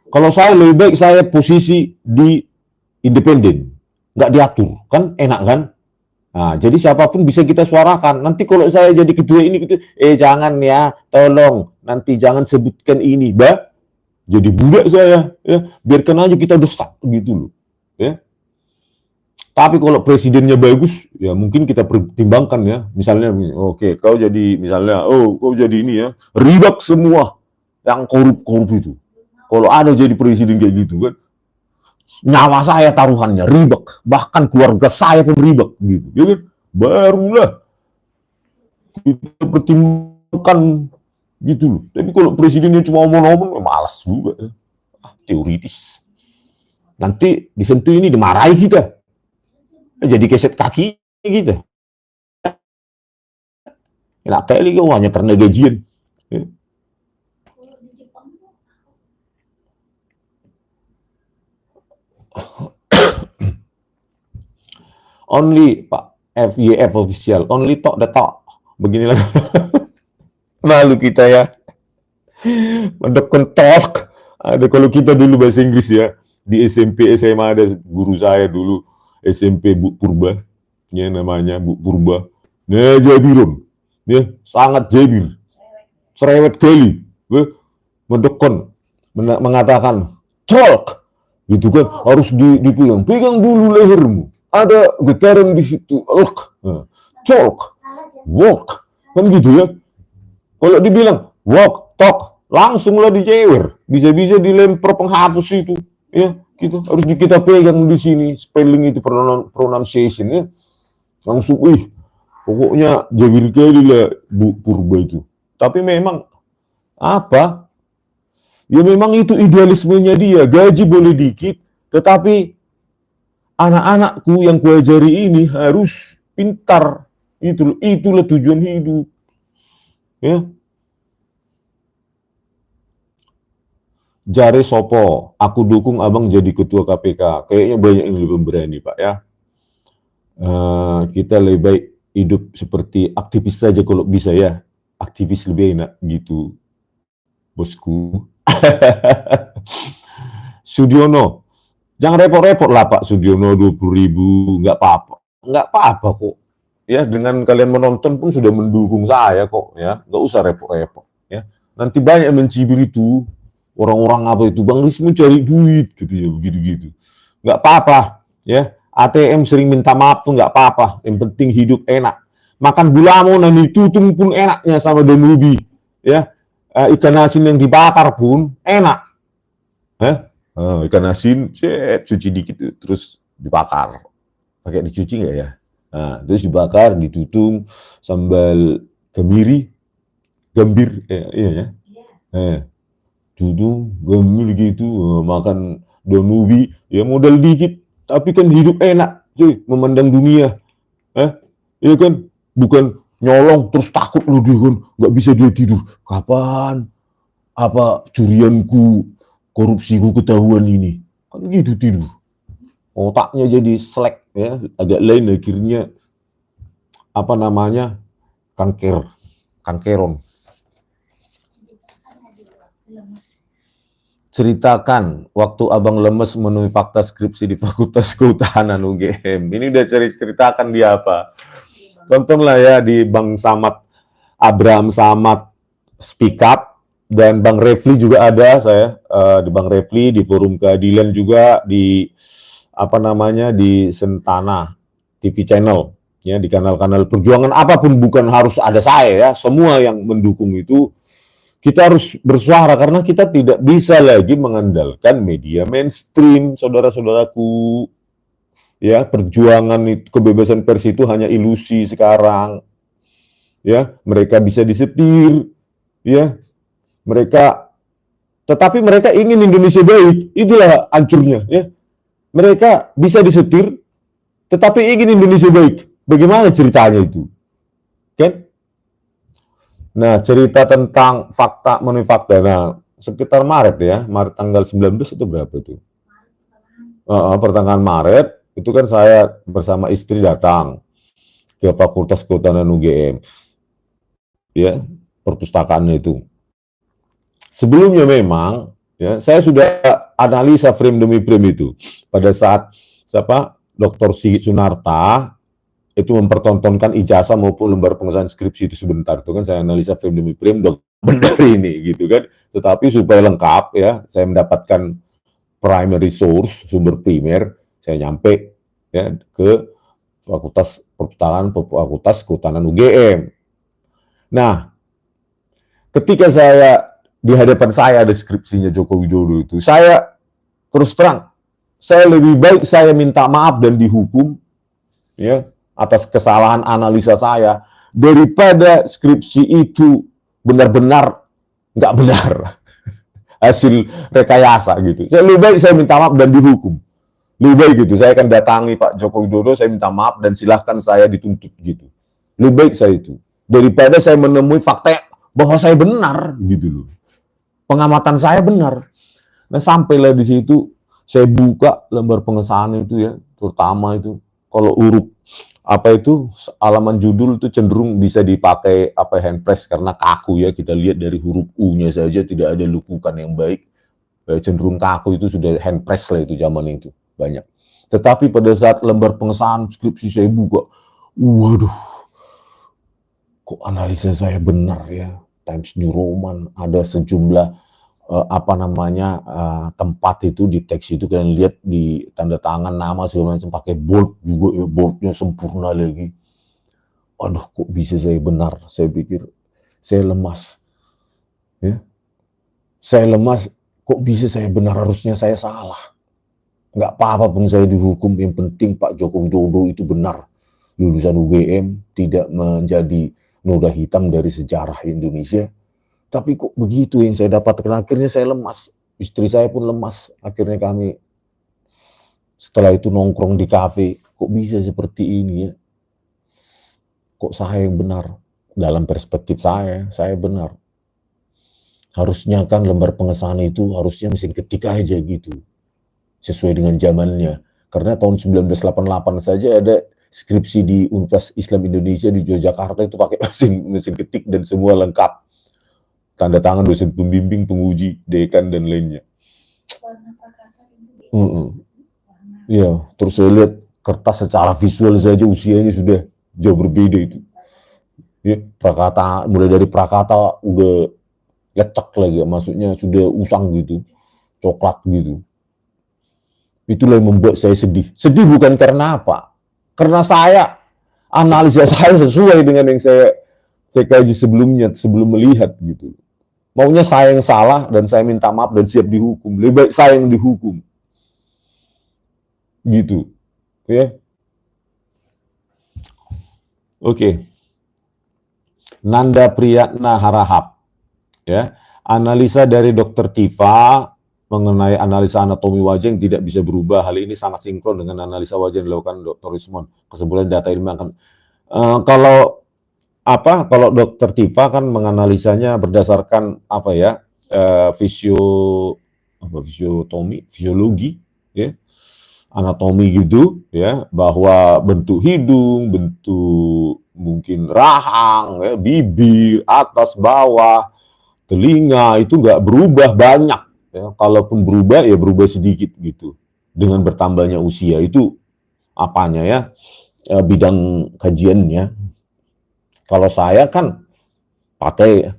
Kalau saya lebih baik saya posisi di independen, nggak diatur, kan enak kan? Nah, jadi siapapun bisa kita suarakan. Nanti kalau saya jadi ketua ini, jangan ya, tolong, nanti jangan sebutkan ini, jadi budak saya, ya, biarkan aja kita desak gitu loh, ya. Tapi kalau presidennya bagus, ya mungkin kita pertimbangkan ya. Misalnya, oke, kau jadi misalnya, kau jadi ini ya, ribak semua yang korup itu. Kalau ada jadi presiden kayak gitu kan, nyawa saya taruhannya ribak, bahkan keluarga saya pun ribak gitu, ya kan? Barulah kita pertimbangkan gitu loh. Tapi kalau presidennya cuma omong-omong, malas juga. Teoritis. Nanti disentuh ini dimarahi kita. Jadi keset kaki kita. Enak kali kau hanya karena gajian. Only Pak FYF official, only talk the talk. Beginilah. Malu kita ya. Mendekon talk. Ada kalau kita dulu bahasa Inggris ya, di SMP SMA ada guru saya dulu SMP Bu Purba, ya namanya Bu Purba. Nah, jabirun. Ya, sangat jabir. Cerewet kali. Mendekon mengatakan talk. Gitu kan, harus dipegang. Pegang dulu lehermu. ada getaran di situ, talk, walk, kan gitu ya. Kalau dibilang walk, talk, langsunglah dicewer, bisa-bisa dilempar penghapus itu, ya gitu. Harus kita pegang di sini spelling itu, pronunciation ya, langsung, pokoknya jawir kali lah Bu Purba itu. Tapi memang apa? Ya memang itu idealismenya dia, gaji boleh dikit, tetapi anak-anakku yang kuajari ini harus pintar. Itulah tujuan hidup. Ya. Jare sopo, aku dukung abang jadi ketua KPK. Kayaknya banyak yang lebih berani, Pak ya. Kita lebih baik hidup seperti aktivis saja kalau bisa ya. Aktivis lebih enak gitu, bosku. Sudiono, jangan repot-repot lah Pak Sudiono, 20.000, nggak apa-apa kok. Ya, dengan kalian menonton pun sudah mendukung saya kok ya, nggak usah repot-repot ya. Nanti banyak mencibir itu orang-orang apa itu, Bang Rismu cari duit gitu ya, begitu-gitu. Nggak apa-apa ya, ATM sering minta maaf tuh nggak apa-apa, yang penting hidup enak. Makan gulamo nanti tutung pun enaknya sama Danubi ya. Ikan asin yang dibakar pun enak. Ikan asin, cuci dikit terus dibakar. Pakai dicuci nggak ya? Nah, terus dibakar, ditutung, sambal gambir, iya ya. Tutung, gambir gitu, makan Danubi, ya modal dikit, tapi kan hidup enak, cuy, memandang dunia. Iya kan, bukan nyolong terus takut lu dia kan, nggak bisa dia tidur. Kapan apa curianku, korupsiku ketahuan ini? Kan gitu tidur. Otaknya jadi selek ya, agak lain akhirnya apa namanya? Kankeron. Ceritakan waktu abang lemes menemui fakta skripsi di Fakultas Kehutanan UGM. Ini udah ceritakan dia apa? Tontonlah ya di Bang Samad, Abraham Samad Speak Up, dan Bang Refli juga ada saya di Bang Refli, di Forum Keadilan juga, di apa namanya, di Sentana TV channel ya, di kanal-kanal perjuangan apapun, bukan harus ada saya ya, semua yang mendukung itu kita harus bersuara karena kita tidak bisa lagi mengandalkan media mainstream, saudara-saudaraku. Ya, perjuangan itu, kebebasan pers itu hanya ilusi sekarang. Ya, mereka bisa disetir, ya. Tetapi mereka ingin Indonesia baik. Itulah hancurnya, ya. Mereka bisa disetir, tetapi ingin Indonesia baik. Bagaimana ceritanya itu? Kan? Nah, cerita tentang fakta menurut fakta. Nah, sekitar Maret ya, Maret tanggal 19 itu berapa itu? Pertengahan Maret, itu kan saya bersama istri datang ke Fakultas Kehutanan UGM. Ya, perpustakaannya itu. Sebelumnya memang ya, saya sudah analisa frame demi frame itu. Pada saat Dr. Sigit Sunarta itu mempertontonkan ijazah maupun lembar pengesahan skripsi itu sebentar, itu kan saya analisa frame demi frame, benar ini gitu kan. Tetapi supaya lengkap ya, saya mendapatkan primary source, sumber primer, saya nyampe ya ke Fakultas Perpustakaan Fakultas Kehutanan UGM. Nah, ketika di hadapan saya ada skripsinya Joko Widodo itu, saya terus terang, saya lebih baik saya minta maaf dan dihukum ya atas kesalahan analisa saya daripada skripsi itu benar-benar nggak benar, hasil rekayasa gitu. Saya lebih baik saya minta maaf dan dihukum. Lebih baik gitu, saya akan datangi Pak Joko Widodo, saya minta maaf dan silahkan saya dituntut gitu. Lebih baik saya itu daripada saya menemui fakta bahwa saya benar gitu loh. Pengamatan saya benar. Nah, sampailah di situ saya buka lembar pengesahan itu ya, terutama itu kalau huruf halaman judul itu cenderung bisa dipakai hand press karena kaku ya, kita lihat dari huruf U-nya saja tidak ada lekukan yang baik, cenderung kaku, itu sudah hand press lah itu zaman itu banyak. Tetapi pada saat lembar pengesahan skripsi saya buka, waduh, kok analisa saya benar ya. Times New Roman, ada sejumlah apa namanya, tempat itu di teks itu kalian lihat di tanda tangan nama segala macam pakai bold juga ya, boldnya sempurna lagi. Aduh, kok bisa saya benar? Saya pikir saya lemas, ya. Saya lemas, kok bisa saya benar? Harusnya saya salah. Nggak apa-apa pun saya dihukum, yang penting Pak Joko Widodo itu benar. Lulusan UGM tidak menjadi noda hitam dari sejarah Indonesia. Tapi kok begitu yang saya dapatkan, akhirnya saya lemas. Istri saya pun lemas. Akhirnya kami setelah itu nongkrong di kafe. Kok bisa seperti ini ya? Kok saya yang benar? Dalam perspektif saya benar. Harusnya kan lembar pengesahan itu harusnya mesin ketik aja gitu. Sesuai dengan zamannya. Karena tahun 1988 saja ada skripsi di Universitas Islam Indonesia di Yogyakarta itu pakai mesin ketik dan semua lengkap. Tanda tangan dosen pembimbing, penguji, dekan, dan lainnya. Iya, terus saya lihat kertas secara visual saja usianya sudah jauh berbeda itu. Ya, prakata, mulai dari prakata udah lecek lagi, maksudnya sudah usang gitu, coklat gitu. Itulah yang membuat saya sedih. Sedih bukan karena apa? Karena analisa saya sesuai dengan yang saya kaji sebelumnya, sebelum melihat gitu. Maunya saya yang salah dan saya minta maaf dan siap dihukum. Lebih baik saya yang dihukum. Gitu. Ya. Oke. Nanda Priyatna Harahap. Ya. Analisa dari Dr. Tifa mengenai analisa anatomi wajah yang tidak bisa berubah. Hal ini sangat sinkron dengan analisa wajah yang dilakukan Dr. Rismond. Kesimpulan data ilmiah akan kalau Dr. Tifa kan menganalisanya berdasarkan fisiologi, ya, anatomi gitu, ya, bahwa bentuk hidung, bentuk mungkin rahang, ya, bibir, atas, bawah, telinga itu nggak berubah banyak, ya. Kalaupun berubah ya berubah sedikit gitu. Dengan bertambahnya usia itu bidang kajiannya. Kalau saya kan pakai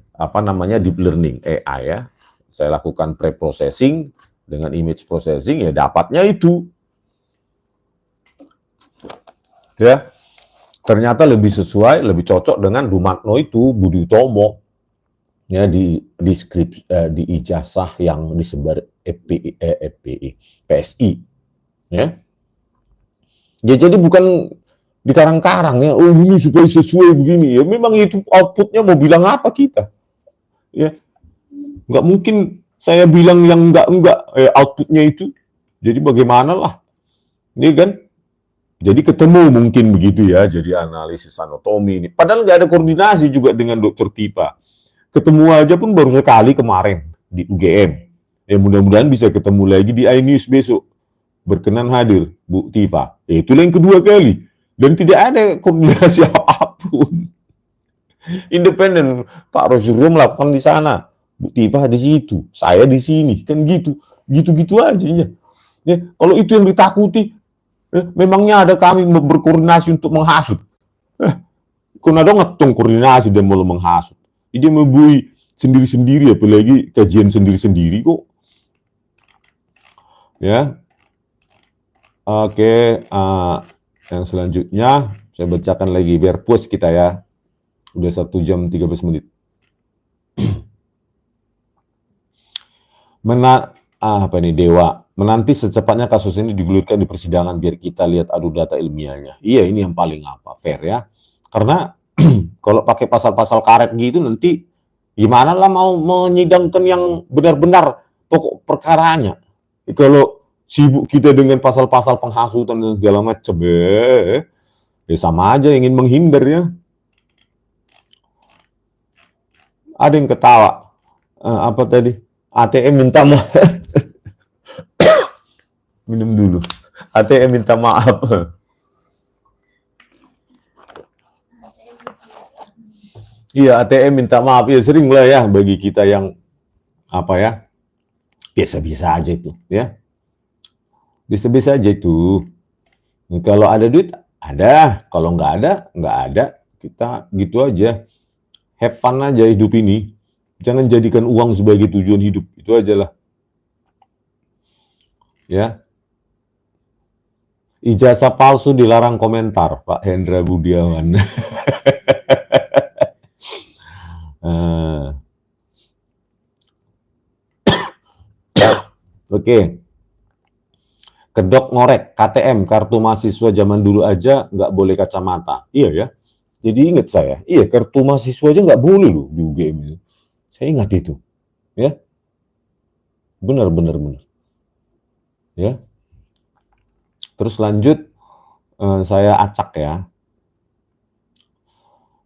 deep learning AI ya. Saya lakukan pre-processing dengan image processing ya dapatnya itu. Ya. Ternyata lebih sesuai, lebih cocok dengan Dumatno itu, Budi Utomo. Ya di ijazah yang disebar PSI. Ya. Ya jadi bukan di karang-karang ya, oh ini supaya sesuai begini ya, memang itu outputnya mau bilang apa kita ya, nggak mungkin saya bilang yang enggak outputnya itu, jadi bagaimana lah ini kan, jadi ketemu mungkin begitu ya, jadi analisis anatomi ini, padahal nggak ada koordinasi juga dengan Dr. Tifa, ketemu aja pun baru sekali kemarin di UGM, ya mudah-mudahan bisa ketemu lagi di iNews besok, berkenan hadir Bu Tifa, itulah yang kedua kali. Dan tidak ada koordinasi apapun. Independen, Pak Rosyuro melakukan di sana, Bu Tifa di situ, saya di sini, kan gitu, gitu-gitu aja. Ya, kalau itu yang ditakuti, memangnya ada kami berkoordinasi untuk menghasut? Kuna dong ngetong koordinasi dan mau menghasut. Dia membui sendiri-sendiri, apalagi kajian sendiri-sendiri kok. Ya, oke. Yang selanjutnya, saya bacakan lagi, biar puas kita ya. Udah 1 jam 13 menit. Dewa. Menanti secepatnya kasus ini digulirkan di persidangan, biar kita lihat adu data ilmiahnya. Iya, ini yang paling fair ya. Karena kalau pakai pasal-pasal karet gitu, nanti gimana lah mau menyidangkan yang benar-benar pokok perkaranya. Kalau sibuk kita dengan pasal-pasal penghasutan dan segala macam, ya sama aja ingin menghindar ya. Ada yang ketawa. Apa tadi? ATM minta maaf. Minum dulu. ATM minta maaf. Iya, ATM minta maaf. Ya sering lah ya bagi kita yang biasa-biasa aja itu ya. Bisa-bisa aja itu. Kalau ada duit, ada. Kalau nggak ada. Kita gitu aja. Have fun aja hidup ini. Jangan jadikan uang sebagai tujuan hidup, itu aja lah. Ya. Ijazah palsu dilarang komentar, Pak Hendra Budiawan. Oke. Kedok ngorek, KTM, kartu mahasiswa zaman dulu aja nggak boleh kacamata. Iya ya. Jadi ingat saya, iya kartu mahasiswa aja nggak boleh loh di UGM itu. Saya ingat itu. Ya. Benar. Ya. Terus lanjut, saya acak ya.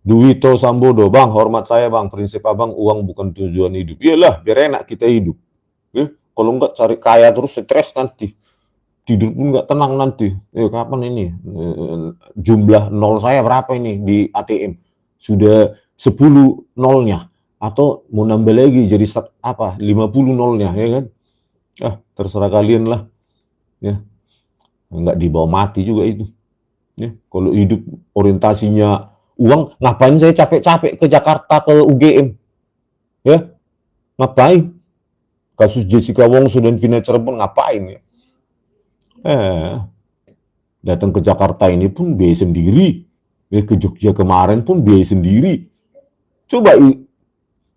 Duwito Sambodo, Bang, hormat saya Bang, prinsip Abang uang bukan tujuan hidup. Iyalah, biar enak kita hidup. Ya, kalau enggak cari kaya terus stres nanti. Tidur pun enggak tenang nanti. Kapan ini? Jumlah nol saya berapa ini di ATM? Sudah 10 nolnya. Atau mau nambah lagi jadi 50 nolnya, ya kan? Terserah kalian lah. Ya. Enggak dibawa mati juga itu. Ya, kalau hidup orientasinya uang, ngapain saya capek-capek ke Jakarta, ke UGM? Ya, ngapain? Kasus Jessica Wongso dan Vina Cirebon ngapain ya? Datang ke Jakarta ini pun biaya sendiri. Ke Jogja kemarin pun biaya sendiri. Coba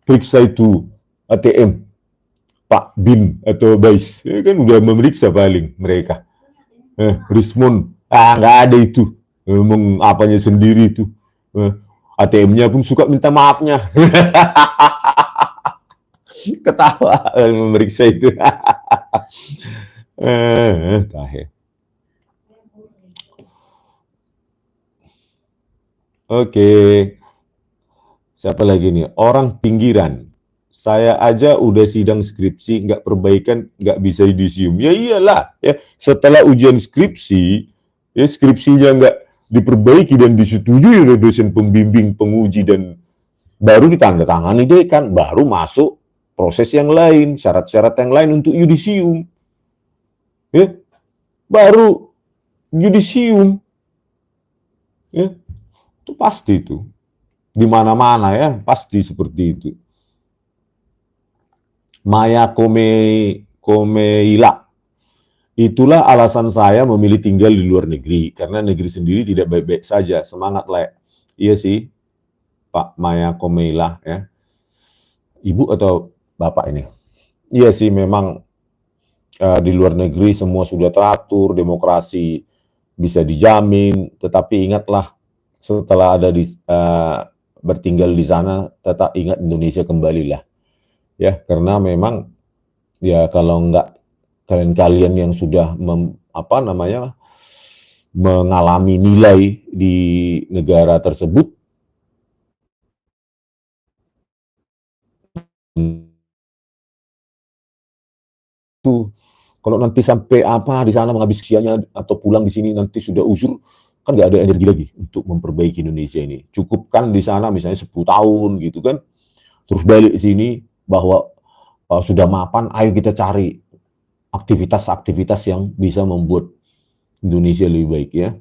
periksa itu ATM, Pak Bin atau Bais. Kan udah memeriksa paling mereka. Rismon, nggak ada itu. Ngomong apanya sendiri itu. ATM-nya pun suka minta maafnya. Ketawa memeriksa itu. Oke. Siapa lagi nih? Orang pinggiran. Saya aja udah sidang skripsi, nggak perbaikan, nggak bisa yudisium. Ya iyalah, ya setelah ujian skripsi, ya skripsinya nggak diperbaiki dan disetujui oleh dosen pembimbing, penguji, dan baru ditandatangani deh kan, baru masuk proses yang lain, syarat-syarat yang lain untuk yudisium. Ya, baru yudisium. Ya, itu pasti itu. Di mana-mana ya, pasti seperti itu. Maya Komeila. Itulah alasan saya memilih tinggal di luar negeri, karena negeri sendiri tidak baik-baik saja. Semangat, Le. Iya sih, Pak Maya Komeila ya. Ibu atau Bapak ini? Iya sih, memang di luar negeri semua sudah teratur, demokrasi bisa dijamin, tetapi ingatlah setelah ada bertinggal di sana, tetap ingat Indonesia kembalilah. Ya, karena memang ya kalau enggak kalian yang sudah mengalami nilai di negara tersebut, itu kalau nanti sampai di sana menghabis usianya atau pulang di sini nanti sudah uzur, kan nggak ada energi lagi untuk memperbaiki Indonesia ini. Cukup kan di sana misalnya 10 tahun gitu kan, terus balik ke sini bahwa sudah mapan, ayo kita cari aktivitas-aktivitas yang bisa membuat Indonesia lebih baik ya.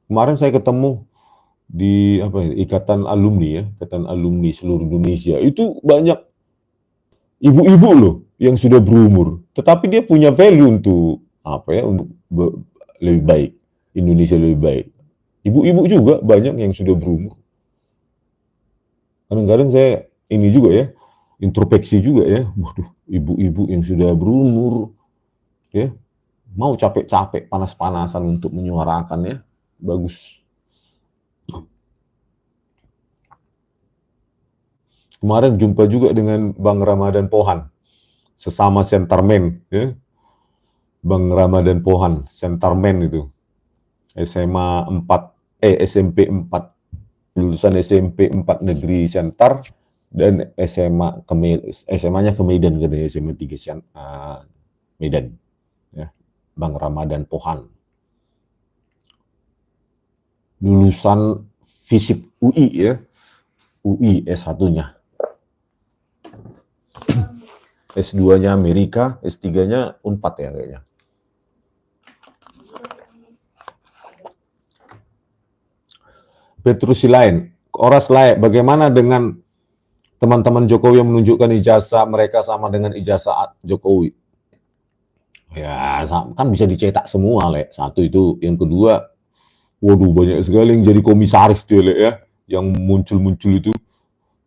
Kemarin saya ketemu di ikatan alumni seluruh Indonesia, itu banyak ibu-ibu loh yang sudah berumur, tetapi dia punya value untuk untuk lebih baik, Indonesia lebih baik. Ibu-ibu juga banyak yang sudah berumur. Kadang-kadang saya ini juga ya, introspeksi juga ya, waduh, ibu-ibu yang sudah berumur ya, mau capek-capek panas-panasan untuk menyuarakan ya, bagus. Kemarin jumpa juga dengan Bang Ramadan Pohan, sesama sentermen ya. Bang Ramadan Pohan, sentermen itu. SMP 4, lulusan SMP 4 Negeri Sentar, dan SMA-nya ke Medan, katanya SMA 3 Medan. Ya, Bang Ramadan Pohan. Lulusan FISIP UI ya. UI S1-nya. S2-nya Amerika, S3-nya Unpad ya kayaknya. Petrusi lain, Oras lain, bagaimana dengan teman-teman Jokowi yang menunjukkan ijazah mereka sama dengan ijazah Jokowi. Ya, kan bisa dicetak semua, Le. Satu itu. Yang kedua, waduh banyak sekali yang jadi komisaris tuh, Le, ya. Yang muncul-muncul itu.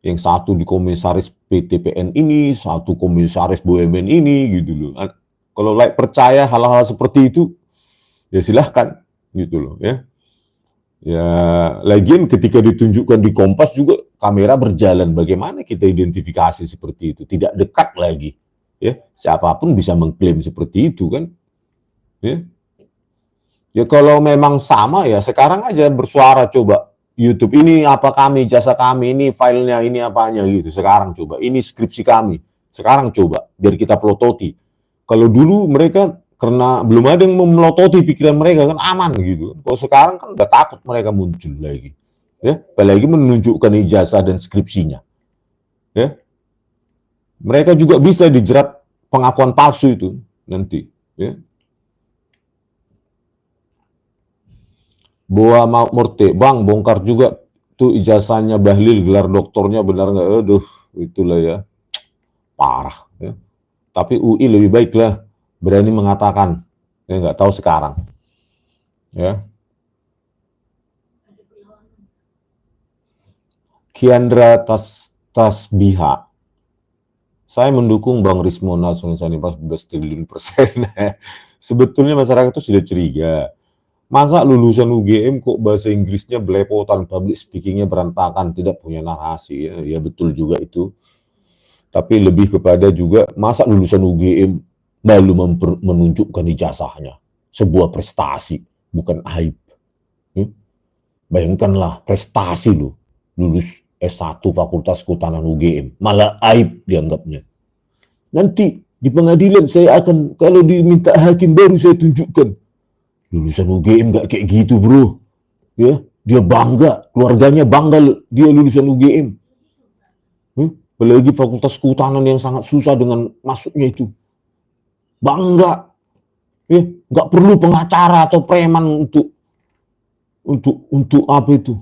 Yang satu di komisaris PTPN ini, satu komisaris BUMN ini, gitu loh. Kalau Le percaya hal-hal seperti itu, ya silahkan, gitu loh, ya. Ya, lagian ketika ditunjukkan di Kompas juga kamera berjalan. Bagaimana kita identifikasi seperti itu? Tidak dekat lagi. Ya, siapapun bisa mengklaim seperti itu kan. Ya. Ya kalau memang sama ya sekarang aja bersuara coba. YouTube ini apa kami, jasa kami, ini filenya, ini apanya gitu. Sekarang coba, ini skripsi kami. Sekarang coba, biar kita pelototi. Kalau dulu mereka karena belum ada yang memelototi pikiran mereka kan aman gitu. Kalau sekarang kan udah takut mereka muncul lagi. Ya, apalagi menunjukkan ijazah dan skripsinya. Ya. Mereka juga bisa dijerat pengakuan palsu itu nanti, ya. Boa Murti, Bang, bongkar juga tuh ijazahnya Bahlil, gelar doktornya benar nggak? Aduh, itulah ya. Parah, ya. Tapi UI lebih baik lah berani mengatakan, ya nggak tahu sekarang, ya. Kiandra Tasbiha, saya mendukung Bang Rismo Nasional 11 triliun persen. Sebetulnya masyarakat itu sudah curiga. Masa lulusan UGM kok bahasa Inggrisnya belepotan, public speakingnya berantakan, tidak punya narasi, ya, ya betul juga itu. Tapi lebih kepada juga masa lulusan UGM lalu menunjukkan ijazahnya, sebuah prestasi, bukan aib. Bayangkanlah prestasi loh, lulus S1 Fakultas Kehutanan UGM, malah aib dianggapnya. Nanti di pengadilan saya akan, kalau diminta hakim baru saya tunjukkan. Lulusan UGM nggak kayak gitu bro, ya dia bangga, keluarganya bangga dia lulusan UGM, apalagi Fakultas Kehutanan yang sangat susah dengan masuknya itu, bangga, ya nggak perlu pengacara atau preman untuk apa itu,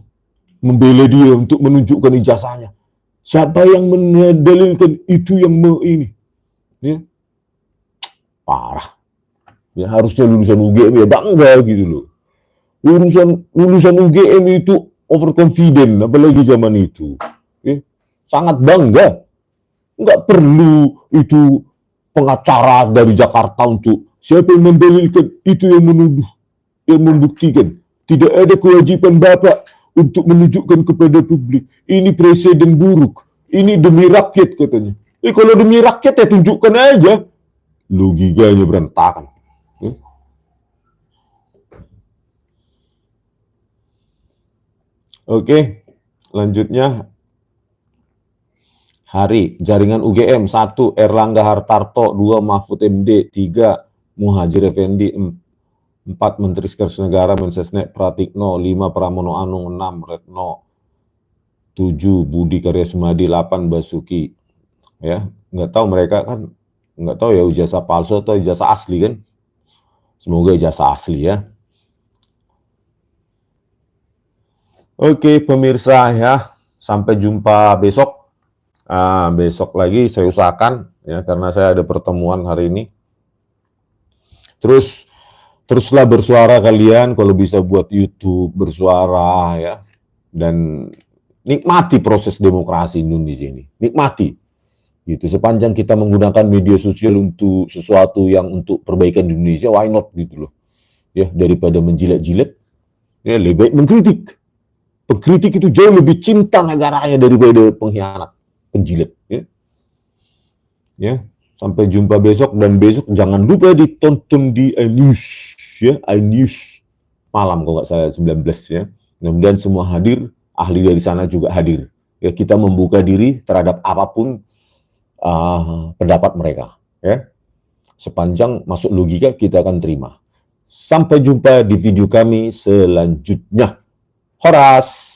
membela dia untuk menunjukkan ijazahnya. Siapa yang mendalilkan itu yang ini, ya parah. Ya harusnya lulusan UGM ya bangga gitu loh. Lulusan UGM itu overconfident, apalagi zaman itu. Ya, sangat bangga. Nggak perlu itu pengacara dari Jakarta untuk siapa yang mendalilkan, itu yang menuduh, yang membuktikan. Tidak ada kewajiban Bapak untuk menunjukkan kepada publik. Ini presiden buruk. Ini demi rakyat katanya. Kalau demi rakyat ya tunjukkan aja. Logikanya berantakan. Oke, lanjutnya Hari, jaringan UGM 1, Erlangga Hartarto 2, Mahfud MD 3, Muhajir Effendi 4, Menteri Sekretaris Negara Mensesnek Pratikno 5, Pramono Anung 6, Retno 7, Budi Karya Sumadi 8, Basuki. Ya, nggak tahu mereka kan nggak tahu ya ijazah palsu atau ijazah asli kan. Semoga ijazah asli ya. Oke pemirsa ya, sampai jumpa besok. Besok lagi saya usahakan ya, karena saya ada pertemuan hari ini. Teruslah bersuara kalian, kalau bisa buat YouTube bersuara ya, dan nikmati proses demokrasi Indonesia ini, nikmati. Gitu. Sepanjang kita menggunakan media sosial untuk sesuatu yang untuk perbaikan Indonesia, why not gitu loh. Ya, daripada menjilat-jilat, ya lebih baik mengkritik. Pengkritik itu jauh lebih cinta negaranya daripada pengkhianat, penjilat. Ya, sampai jumpa besok, dan besok jangan lupa ditonton di iNews, ya, iNews malam kalau nggak salah 19 ya. Mudah-mudahan semua hadir, ahli dari sana juga hadir. Ya, kita membuka diri terhadap apapun pendapat mereka. Ya, sepanjang masuk logika kita akan terima. Sampai jumpa di video kami selanjutnya. Horas.